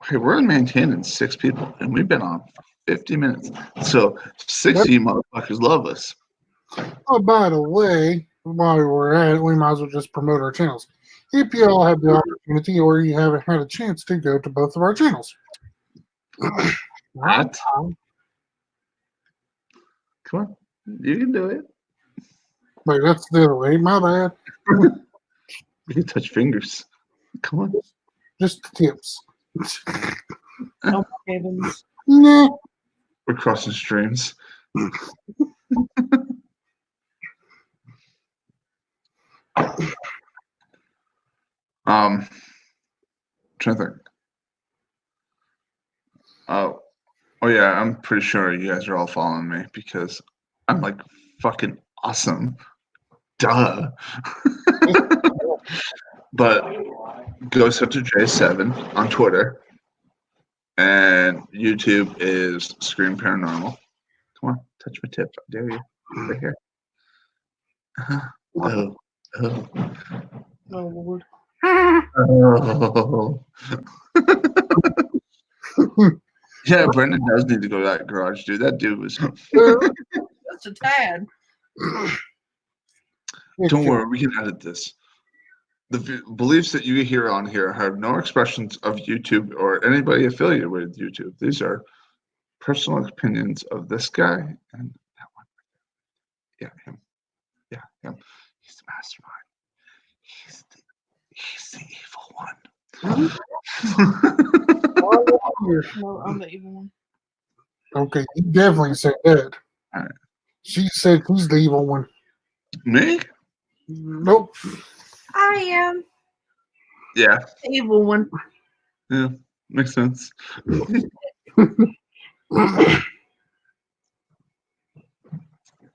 Okay, we're maintaining 6 people, and we've been on 50 minutes. So 6 of you motherfuckers love us. Oh, by the way, while we're at it, we might as well just promote our channels. if you all have the opportunity or you haven't had a chance to go to both of our channels. What? Come on, you can do it. Wait, that's the other way. My bad. You can touch fingers. Come on. Just the tips. Oh, heavens. Nah. We're crossing streams. Trying to think. Oh yeah, I'm pretty sure you guys are all following me because I'm like fucking awesome. Duh. But go to J7 on Twitter, and YouTube is Scream Paranormal. Come on, touch my tip. I dare you. Right here. Oh. Oh, Lord. Oh. Yeah, Brendan does need to go to that garage, dude. That dude was. Just a tad. Don't worry, we can edit this. The beliefs that you hear on here have no expressions of YouTube or anybody affiliated with YouTube. These are personal opinions of this guy and that one. Yeah, him. Yeah, him. He's the mastermind. He's the evil one. No, I'm the evil one. Okay, you definitely said that. Alright. She said who's the evil one. Me? Nope. I am Yeah. the evil one. Yeah. Makes sense.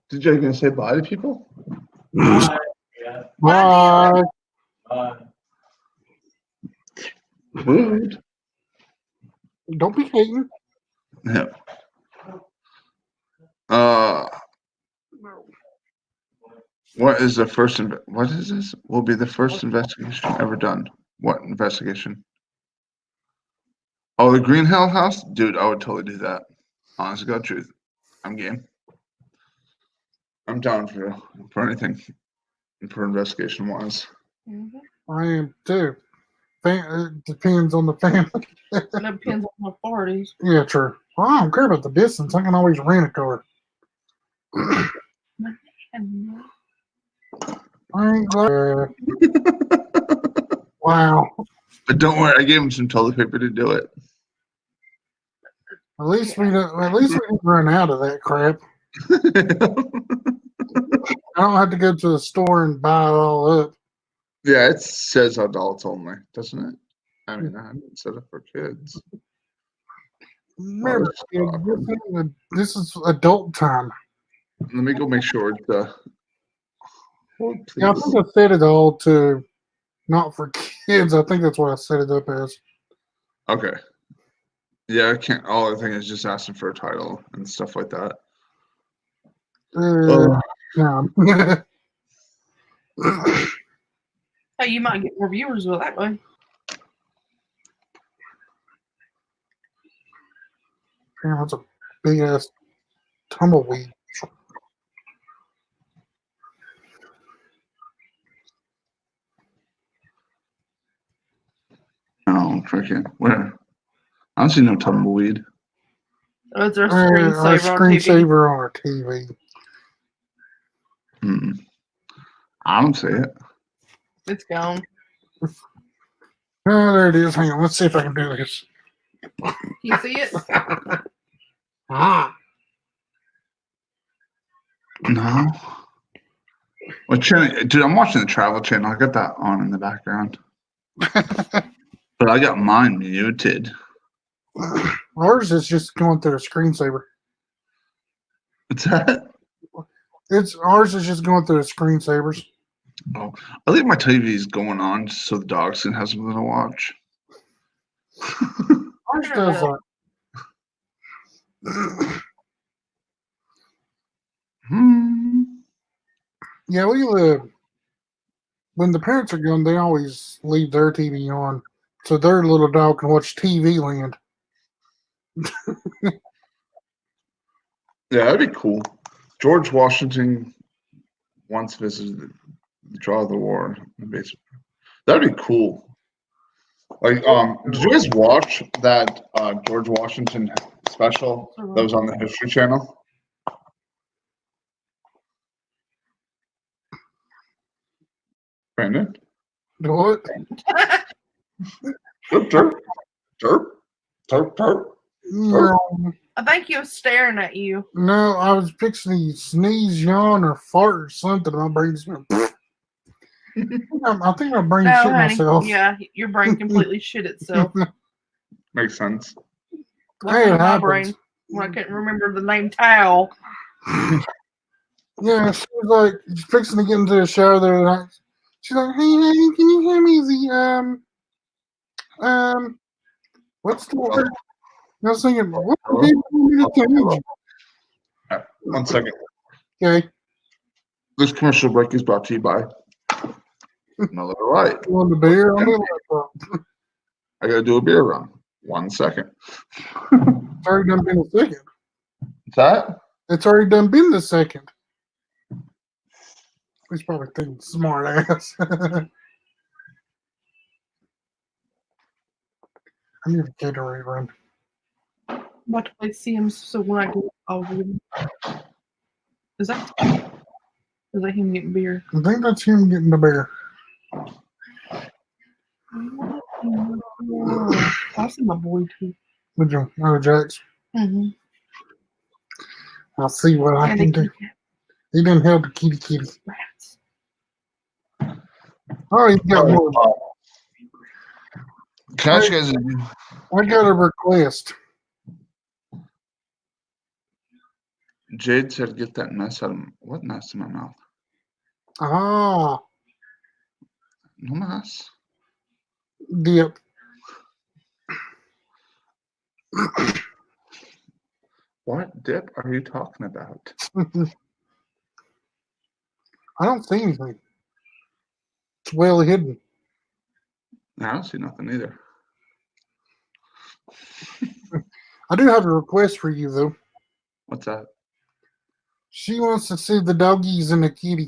Did you gonna say bye to people? Yeah. Bye. Rude. Don't be hating. Yeah. What is the first? What is this? Will be the first investigation ever done. What investigation? Oh, the Green Hell House, dude. I would totally do that. Honest to God, truth. I'm game. I'm down for anything, for investigation wise. I am too. It depends on the family. It depends on the authorities. Yeah, true. Well, I don't care about the distance. I can always rent a car. I ain't glad. Wow. But don't worry, I gave him some toilet paper to do it. At least we didn't run out of that crap. I don't have to go to the store and buy it all up. Yeah, it says adults only, doesn't it? I mean, I haven't set up for kids. Remember, this is adult time. Let me go make sure it's hold, Yeah, I please. think I set it all to not for kids. I think that's what I set it up as. Okay. Yeah, I can't. All the thing is just asking for a title and stuff like that. No. Hey, you might get more viewers with that way. Damn, that's a big ass tumbleweed. Oh, freaking where? I don't see no tumbleweed. Oh, it's our Our screensaver on TV. screensaver on our TV. I don't see it. It's gone. Oh, there it is. Hang on. Let's see if I can do this. You see it? Ah. No. What channel? Dude, I'm watching the Travel Channel. I got that on in the background. But I got mine muted. Ours is just going through a screensaver. What's that? Ours is just going through the screensavers. Oh, I think my TV's going on just so the dogs can have something to watch. Ours does that. Yeah, we live. When the parents are gone, they always leave their TV on, so their little dog can watch TV Land. Yeah, that'd be cool. George Washington once visited the Draw of the War in the basement. That'd be cool. Like, did you guys watch that George Washington special that was on the History Channel? Brandon? What? Derp, derp, derp, derp. No, I think he was staring at you. no, I was fixing to sneeze, yawn, or fart or something. My brain's I think my brain No, shit honey. myself. Yeah, your brain completely shit itself. Makes sense. Welcome Hey, to it my happens. brain. When I couldn't remember the name Towel. Yeah, she was like fixing to get into the shower there. And she's like, "Hey, honey, can you hand me the what's the word?" I was thinking, "What Hello? do you want me to tell you?" 1 second. Okay, This commercial break is brought to you by Miller Lite. you want the beer on the laptop? I gotta do a beer run. 1 second. It's already done been a second. What's that? It's already done been the second. He's probably thinking smart ass. I need a Gatorade run. I'm about to play Sims, so when I go, I'll read him. Is that him getting beer? I think that's him getting the beer. I see my boy too. Would you? Oh, Jax. Mm-hmm. I'll see what I And can the do. He didn't help the kitty. rats. Oh, he got more. Can I ask you guys? I got a request. Jade said, "Get that mess out of what mess in my mouth? Ah, No mess. dip. What dip are you talking about?" I don't see anything. It's well hidden. I don't see nothing either. I do have a request for you, though. What's that? She wants to see the doggies and the kitty.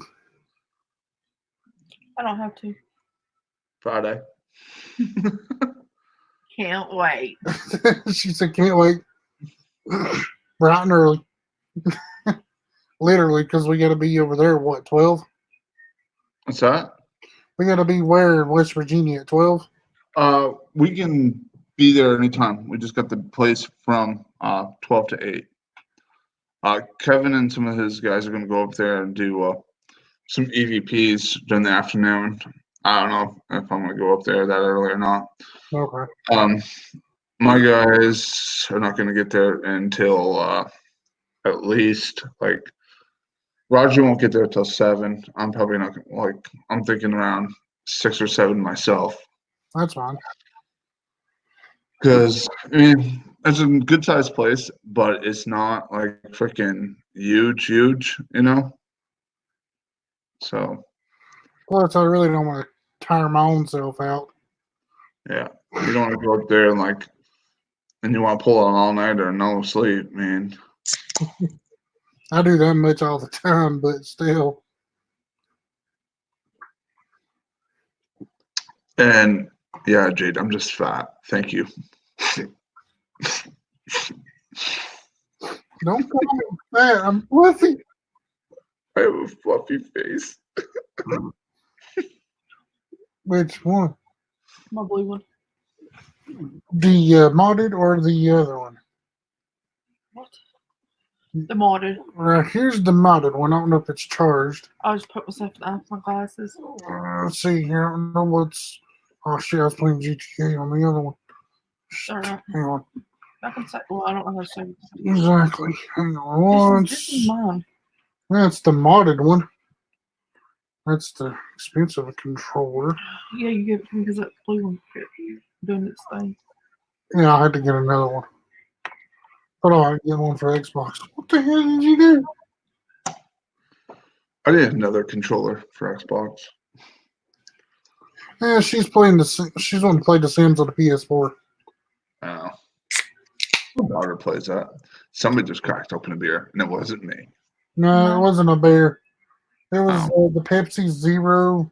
I don't have to. Friday. Can't wait. She said, "Can't wait." Bright and early. Literally, because we got to be over there, what, 12? What's that? We got to be where in West Virginia at 12? We can be there anytime. We just got the place from 12 to 8. Kevin and some of his guys are going to go up there and do some EVPs during the afternoon. I don't know if I'm going to go up there that early or not. Okay. My guys are not going to get there until at least like Roger won't get there till 7. I'm probably not I'm thinking around 6 or 7 myself. That's fine. Because I mean, it's a good sized place, but it's not like freaking huge, you know. So Plus, I really don't want to tire my own self out. yeah, you don't want to go up there and you want to pull an all nighter and no sleep, man. I do that much all the time, but still. And yeah, Jade, I'm just fat. Thank you. Don't call me fat. I'm fluffy. I have a fluffy face. Which one? My blue one. The modded or the other one? What? The modded. Right, here's the modded one. I don't know if it's charged. I'll just put myself down my glasses. Let's see here. I don't know what's. Oh shit! I was playing GTA on the other one. Alright. Hang on. I can say, well, I don't know how to say it. Exactly. Hang on. This is mine. That's the modded one. That's the expensive controller. Yeah, you give it to me because that blue one kept doing its thing. Yeah, I had to get another one. But I get one for Xbox. What the hell did you do? I need another controller for Xbox. Yeah, she's playing the. She's wanting to play The Sims on the PS4. Oh. My daughter plays that. Somebody just cracked open a beer, and it wasn't me. No, No. it wasn't a bear. It was Oh. the Pepsi Zero.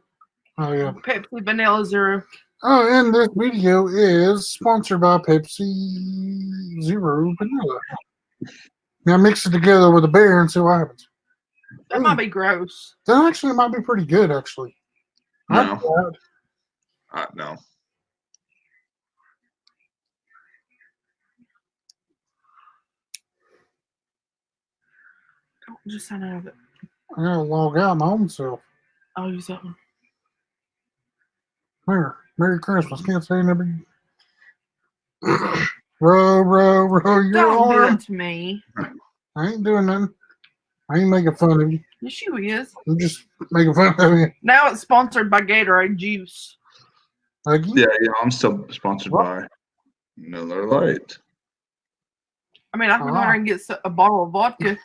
Oh yeah. Pepsi Vanilla Zero. Oh, and this video is sponsored by Pepsi Zero Vanilla. Now mix it together with a beer and see what happens. That might be gross. That actually might be pretty good, actually. No. I'd No. Just sign out of it. I gotta log out my own self. I'll use that one. Here, Merry Christmas. Can't say never. row your Don't do arm. that to me. I ain't doing nothing. I ain't making fun of you. Yes, you is. I'm just making fun of you. Now it's sponsored by Gatorade Juice. Like, Yeah, I'm still sponsored by Miller Lite. I mean, I can go there and get a bottle of vodka.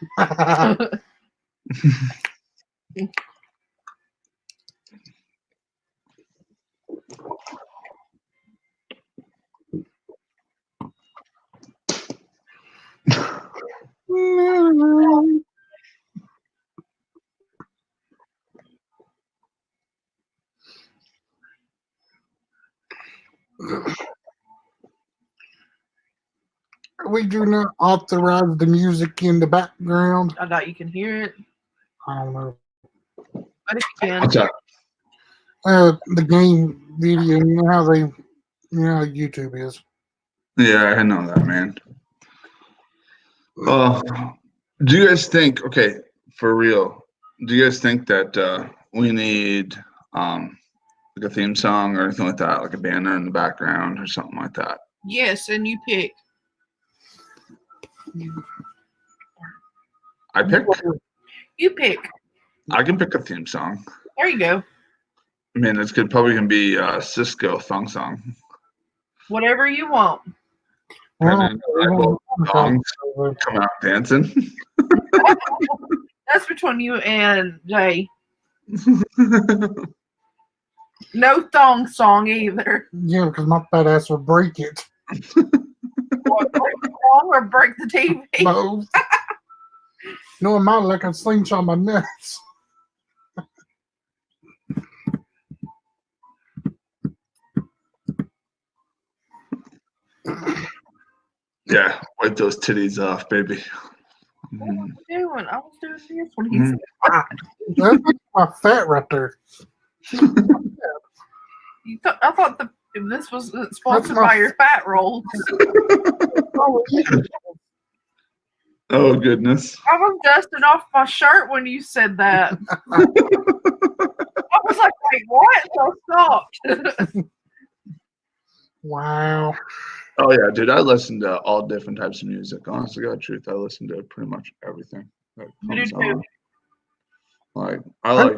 We do not authorize the music in the background. I doubt you can hear it. I don't know. But if you can. What's that? The game video, you know how how YouTube is. Yeah, I know that, man. Do you guys think, okay, for real, do you guys think that we need like a theme song or anything like that, like a banner in the background or something like that? Yes, and you pick. I pick? You pick. I can pick a theme song. There you go. I mean, it's good. Probably can be Cisco thong song. Whatever you want. And then thongs come out dancing. That's between you and Jay. No thong song either. Yeah, because my fat ass will break it. What, break the thong or break the TV? Both. No, I'm not like a slingshot my nuts. Yeah, wipe those titties off, baby. What was I doing? I was doing this when he said That's my fat right there. I thought this was sponsored by your fat rolls. Oh, goodness. I was dusting off my shirt when you said that. I was like, wait, what? So I stopped. Wow. Oh, yeah, dude. I listen to all different types of music. Honestly, God, truth, I listen to pretty much everything that comes on. Like, I like.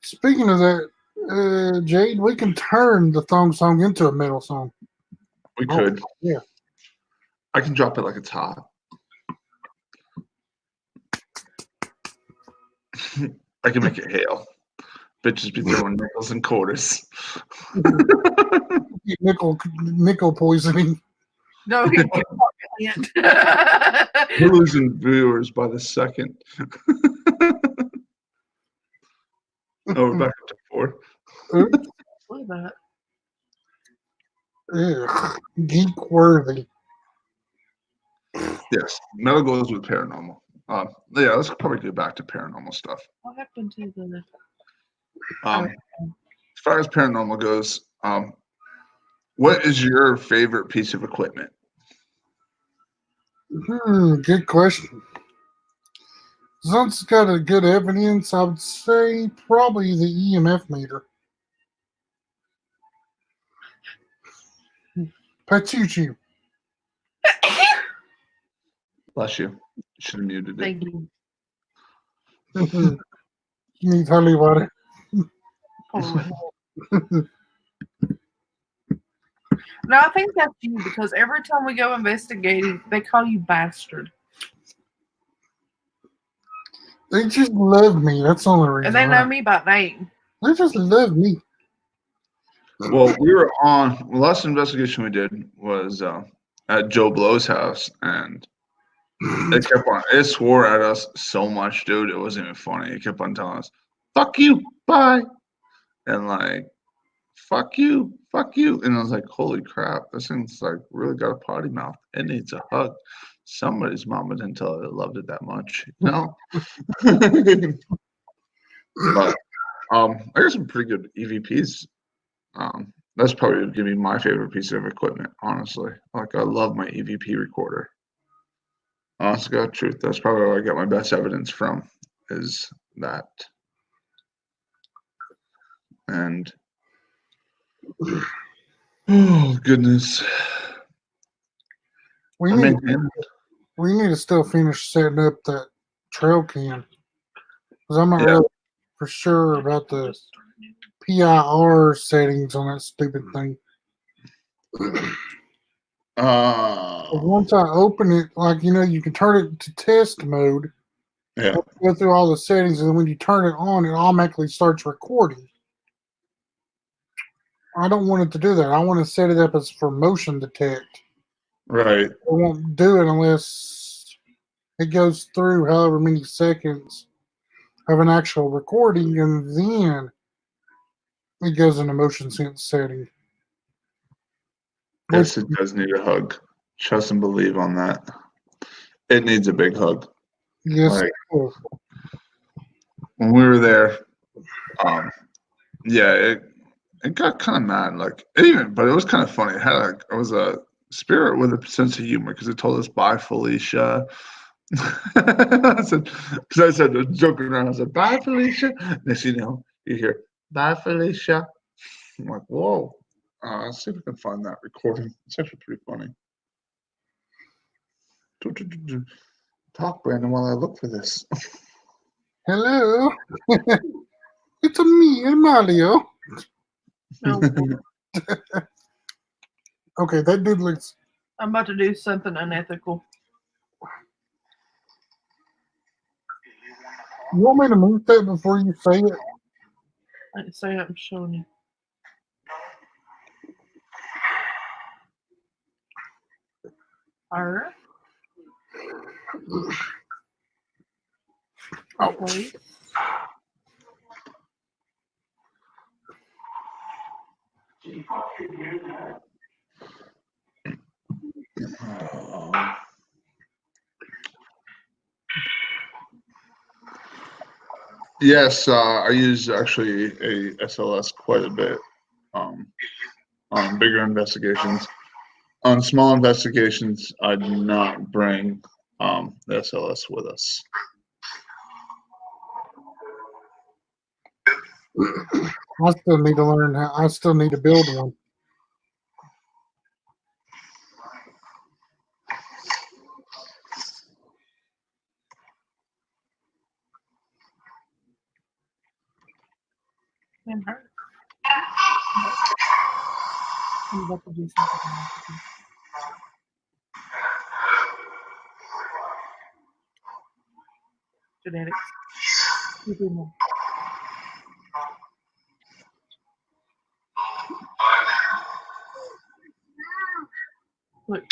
Speaking of that, Jade, we can turn the thong song into a metal song. We could. Yeah. I can drop it like it's hot. I can make it hail. Bitches be throwing nickels and quarters. Nickel poisoning. No, he can't. We're losing viewers by the second. Oh, we're back up to 4. Look at that. Ugh, geek worthy. Yes, metal goes with paranormal. Yeah, let's probably go back to paranormal stuff. What happened to the? As far as paranormal goes, what is your favorite piece of equipment? Good question. Since it's got a good evidence, I would say probably the EMF meter. Pachuchu. Bless you. Should have muted it. Thank you. You need holy water. No, I think that's you because every time we go investigating, they call you bastard. They just love me. That's the only reason. And they know me by name. They just love me. Well, we were on the last investigation we did was at Joe Blow's house, and it swore at us so much, dude. It wasn't even funny. It kept on telling us, "Fuck you, bye." and like, fuck you. And I was like, holy crap, this thing's like really got a potty mouth. It needs a hug. Somebody's mama didn't tell her it loved it that much, you know? But I got some pretty good EVPs. That's probably gonna be my favorite piece of equipment, honestly. Like I love my EVP recorder. Honest to God truth, that's probably where I get my best evidence from, is that. And oh goodness. We need to still finish setting up that trail cam. Because I'm not really for sure about the PIR settings on that stupid thing. Once I open it, like, you can turn it to test mode. Yeah. Go through all the settings, and when you turn it on, it automatically starts recording. I don't want it to do that. I want to set it up as for motion detect. Right. It won't do it unless it goes through however many seconds of an actual recording, and then it goes into motion sense setting. Yes, it does need a hug. Trust and believe on that. It needs a big hug. Yes. Like, when we were there, it got kind of mad. Like but it was kind of funny. It was a spirit with a sense of humor because it told us bye, Felicia. I said, joking around. I said, bye, Felicia. Next you know, you hear, bye, Felicia. I'm like, whoa. Let's see if we can find that recording. It's actually pretty funny. Talk, Brandon, while I look for this. Hello. It's me, Mario. No, Okay, that dude looks. I'm about to do something unethical. You want me to mute that before you say it? I didn't say it, I'm showing you. Alright. Okay. Yes, I use actually a SLS quite a bit on bigger investigations. On small investigations, I do not bring the SLS with us. I still need to learn how. I still need to build one. And her. I'm about to do something. Genetics. Look.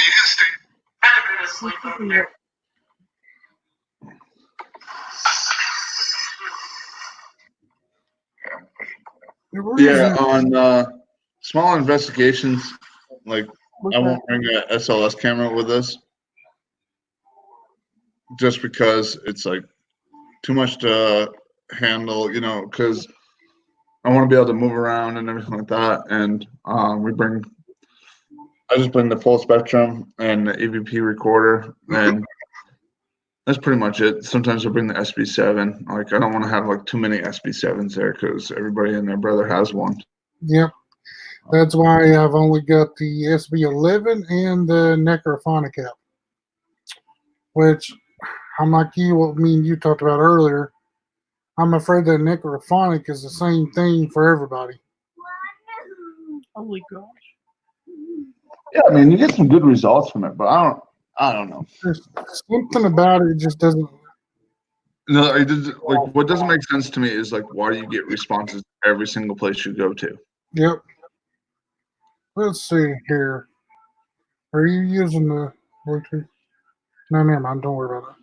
Yeah, on small investigations, like I won't bring a SLS camera with us just because it's like too much to handle, because I want to be able to move around and everything like that. And I just bring the full spectrum and the EVP recorder, and that's pretty much it. Sometimes I bring the SB7. Like I don't want to have like too many SB7s there because everybody and their brother has one. Yep. That's why I've only got the SB11 and the Necrophonic app. Which, I'm like you, what me and you talked about earlier. I'm afraid that Necrophonic is the same thing for everybody. Holy gosh. Yeah, I mean, you get some good results from it, but I don't know. There's something about it just doesn't. No, like what doesn't make sense to me is like why do you get responses every single place you go to? Yep. Let's see here. Are you using the Bluetooth? No, never mind. Don't worry about it.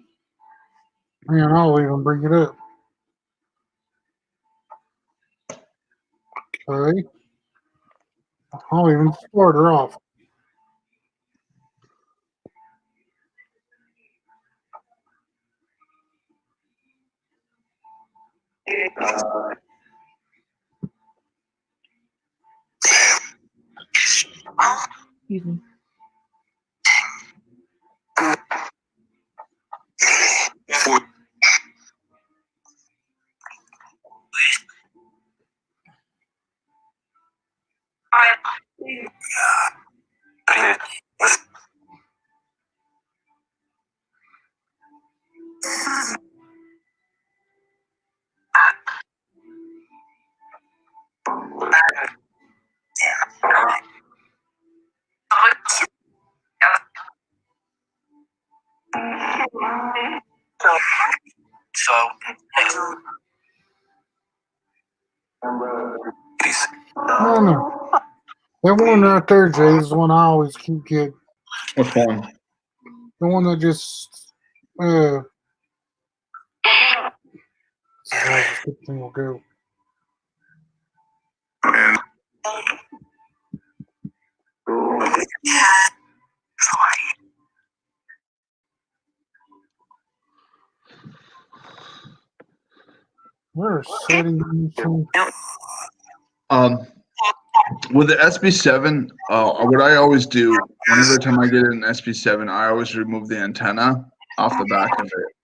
Man, I'll even bring it up. Okay. I'll even start her off. Excuse me. No, no. That one right there, Jay, is the one I always keep getting. Which one? The one that just this is how this good thing will go. Where are settings? With the SB7, what I always do, whenever time I get an SB7, I always remove the antenna off the back of it.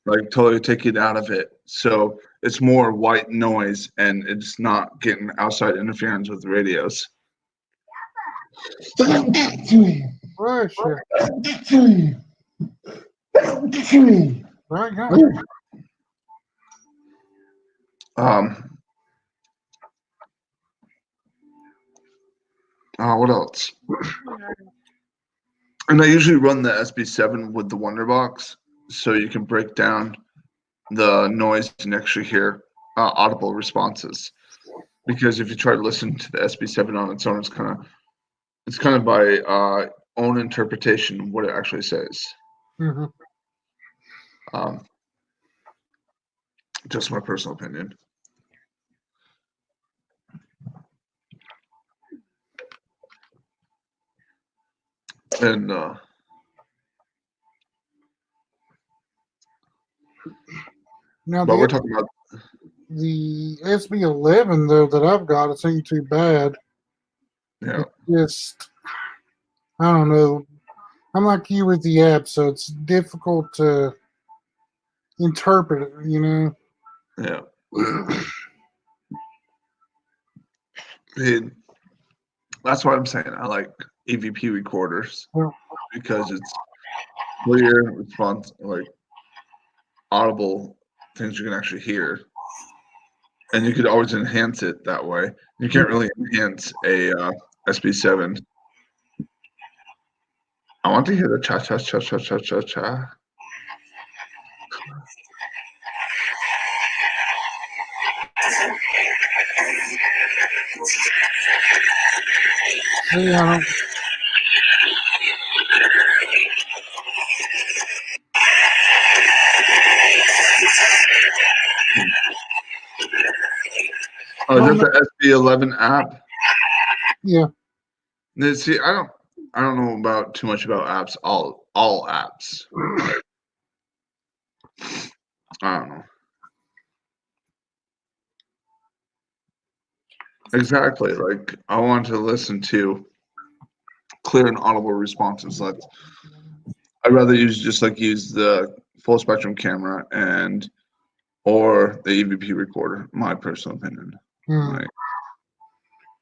Like totally take it out of it. So it's more white noise and it's not getting outside interference with the radios. Where is she? Right now. What else? And I usually run the SB7 with the Wonderbox so you can break down the noise and actually hear audible responses. Because if you try to listen to the SB7 on its own, it's kind of by own interpretation of what it actually says. Mm-hmm. Just my personal opinion. And Now but we're talking about the SB11 though that I've got. It ain't too bad. yeah. Just I don't know. I'm like you with the app, so it's difficult to interpret it. You know. Yeah. And that's why I'm saying I like EVP recorders because it's clear response, like audible things you can actually hear, and you could always enhance it that way. You can't really enhance a SB7. I want to hear the cha cha cha cha cha cha cha. Yeah. Oh, is that the SB11 app? Yeah. See, I don't know about too much about apps. All apps. Like, I don't know. Exactly. Like I want to listen to clear and audible responses. Like I'd rather use the full spectrum camera or the EVP recorder. My personal opinion. Right.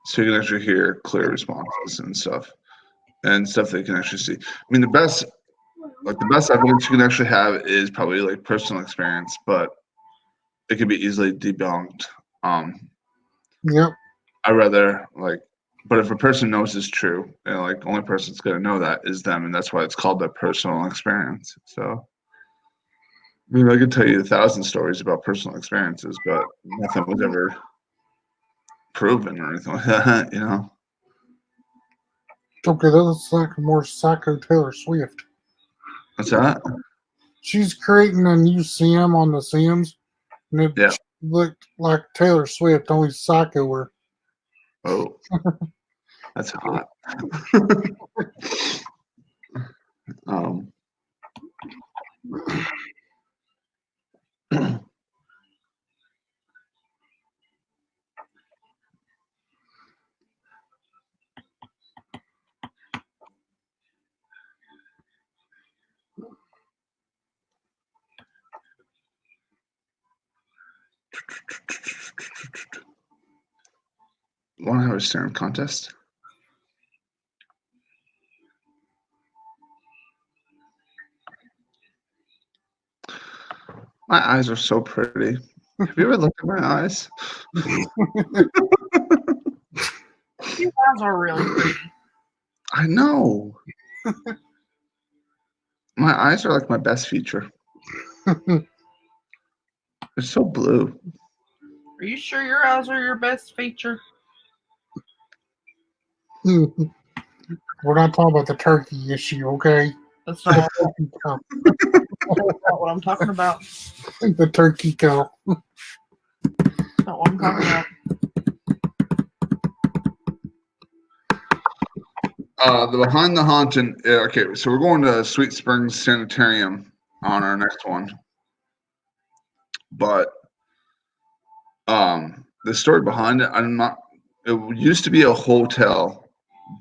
So you can actually hear clear responses and stuff that you can actually see. I mean, the best evidence you can actually have is probably like personal experience, but it can be easily debunked. Yep. I rather but if a person knows it's true, like only person's gonna know that is them, and that's why it's called their personal experience. So, I mean, I could tell you 1,000 stories about personal experiences, but nothing was ever proven or anything like that, you know. Okay, that looks like a more psycho Taylor Swift. What's that? She's creating a new sim on The Sims, and Yeah. looked like Taylor Swift, only psycho her. Oh, that's hot. um, Want to have a staring contest? My eyes are so pretty. Have you ever looked at my eyes? Your eyes are really pretty. I know. My eyes are like my best feature. They're so blue. Are you sure your eyes are your best feature? We're not talking about the turkey issue, okay? That's not what I'm talking about. The turkey cow. That's not what I'm talking about. The Behind the Haunted. Okay, so we're going to Sweet Springs Sanitarium on our next one. But the story behind it, I'm not. It used to be a hotel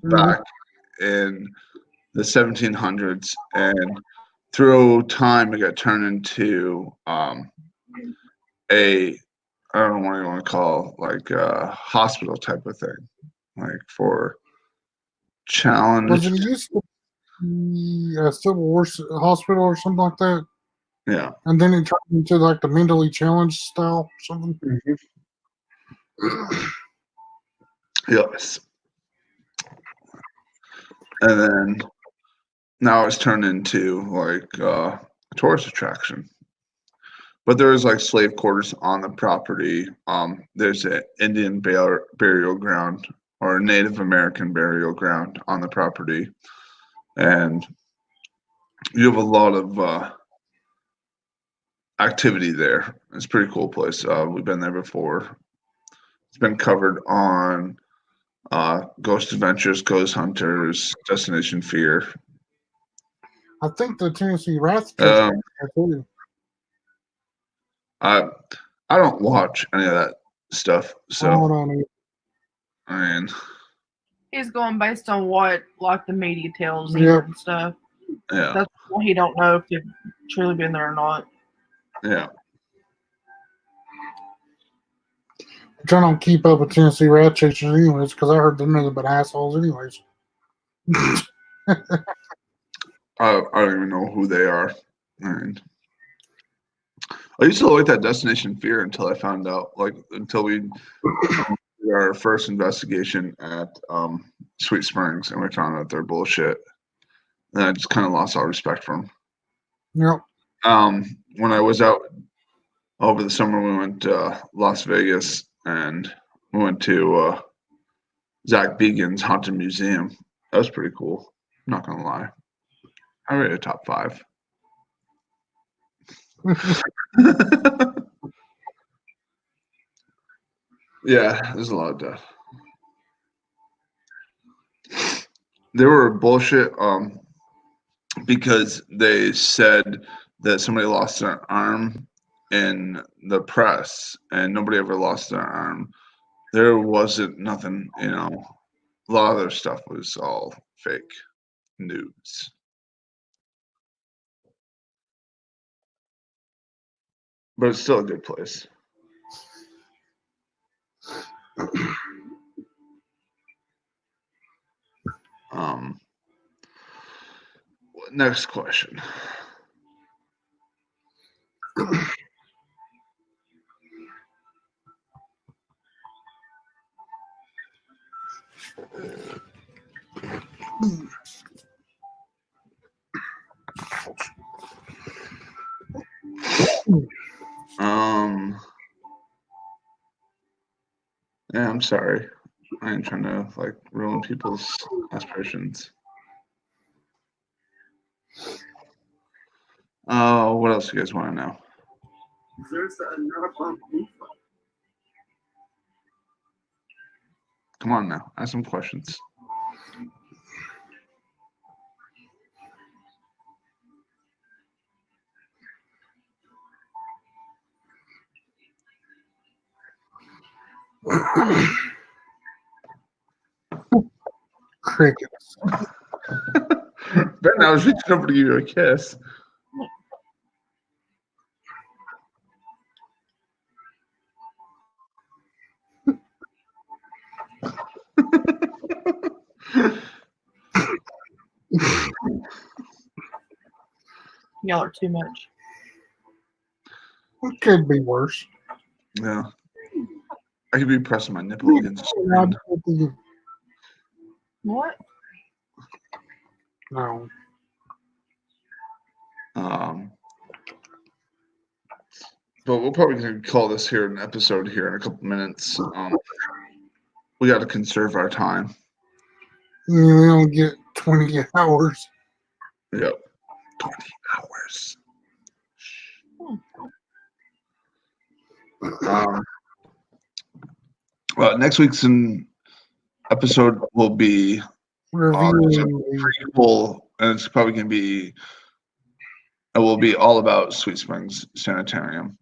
back in the 1700s, and through time, it got turned into a I don't know what you want to call like a hospital type of thing, like for challenge. Was it used to be a Civil War hospital or something like that? Yeah. And then it turned into like the mentally challenged style or something? Yes. And then now it's turned into like a tourist attraction. But there's like slave quarters on the property. There's an Indian burial ground or a Native American burial ground on the property. And you have a lot of activity there. It's a pretty cool place. We've been there before. It's been covered on Ghost Adventures, Ghost Hunters, Destination Fear. I think the Tennessee Wrath too. I don't watch any of that stuff, so I mean, He's going based on what like the media tells him and stuff. Yeah. That's why he don't know if they've truly been there or not. Yeah. I'm trying to keep up with Tennessee Rat Chasers anyways, because I heard they're nothing but assholes anyways. I don't even know who they are. And I used to like that Destination Fear until I found out, like, until we did our first investigation at Sweet Springs, and we found out they're bullshit. And I just kind of lost all respect for them. Yep. When I was out over the summer, we went to Las Vegas, and we went to Zach Began's Haunted Museum. That was pretty cool. I'm not gonna lie. I rate it top 5. Yeah, there's a lot of death. They were bullshit because they said that somebody lost their arm in the press, and nobody ever lost their arm. There wasn't nothing, a lot of their stuff was all fake news. But it's still a good place. Next question. Yeah, I'm sorry. I ain't trying to like ruin people's aspirations. What else do you guys want to know? There's another bump. Come on now, ask some questions. Crickets. Ben, I was reaching over to give you a kiss. Y'all are too much. It could be worse. Yeah. I could be pressing my nipple against the screen. What? No. But we're probably going to call this here an episode here in a couple minutes. We got to conserve our time. We only get 20 hours. Yep. 20 hours. Well, next week's episode will be Reviewing. prequel, and it's probably going to be. It will be all about Sweet Springs Sanitarium.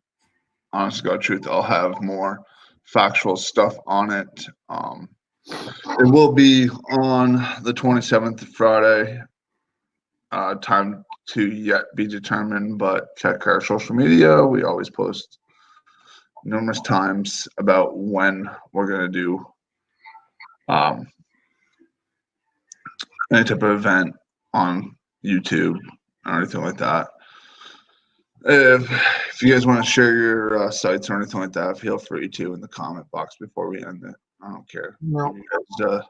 Honest to God truth, I'll have more factual stuff on it. It will be on the 27th, Friday. Time to yet be determined, but check our social media. We always post numerous times about when we're going to do any type of event on YouTube or anything like that. If you guys want to share your sites or anything like that, feel free to in the comment box before we end it. I don't care. No. You guys,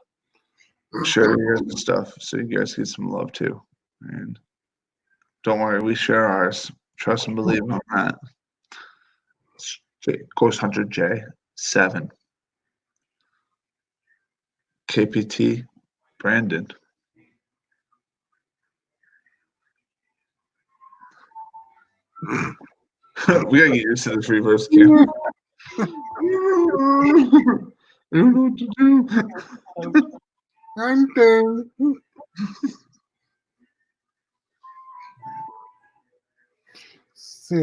share your guys' stuff so you guys get some love too. And don't worry, we share ours. Trust and believe on that. Ghost Hunter J7. KPT Brandon. We gotta get used to this reverse camera. I don't know what to do. I'm done. So,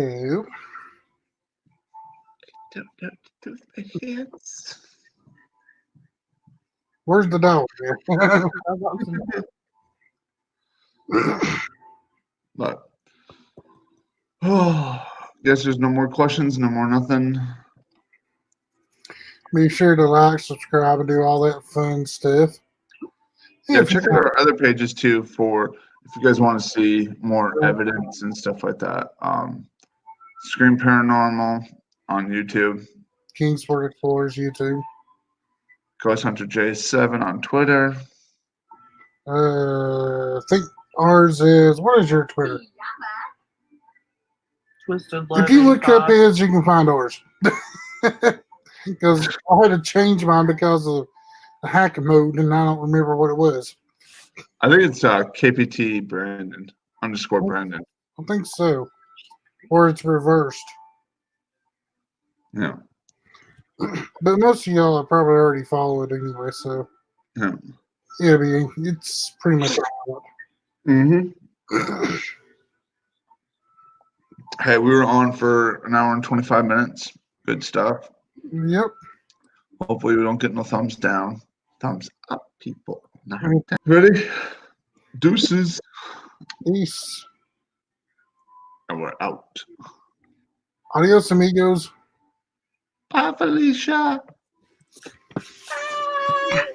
Don't know what to do with my hands. where's the dog? But guess there's no more questions, no more nothing. Be sure to like, subscribe, and do all that fun stuff. Yeah, check out our other pages too for if you guys want to see more evidence and stuff like that. Scream Paranormal on YouTube. Kingsport Explorers YouTube. Ghost Hunter J7 on Twitter. I think ours is. What is your Twitter? Twisted If you look up his, you can find ours. Because I had to change mine because of the hack mode, and I don't remember what it was. I think it's KPT Brandon _ Brandon. I think so. Or it's reversed. Yeah. But most of y'all have probably already followed it anyway, so Yeah. it's pretty much. Mm-hmm. Hey, we were on for an hour and 25 minutes. Good stuff. Yep. Hopefully we don't get no thumbs down. Thumbs up, people. Ready? Deuces. Peace. And we're out. Adios, amigos. Bye, Felicia. Bye.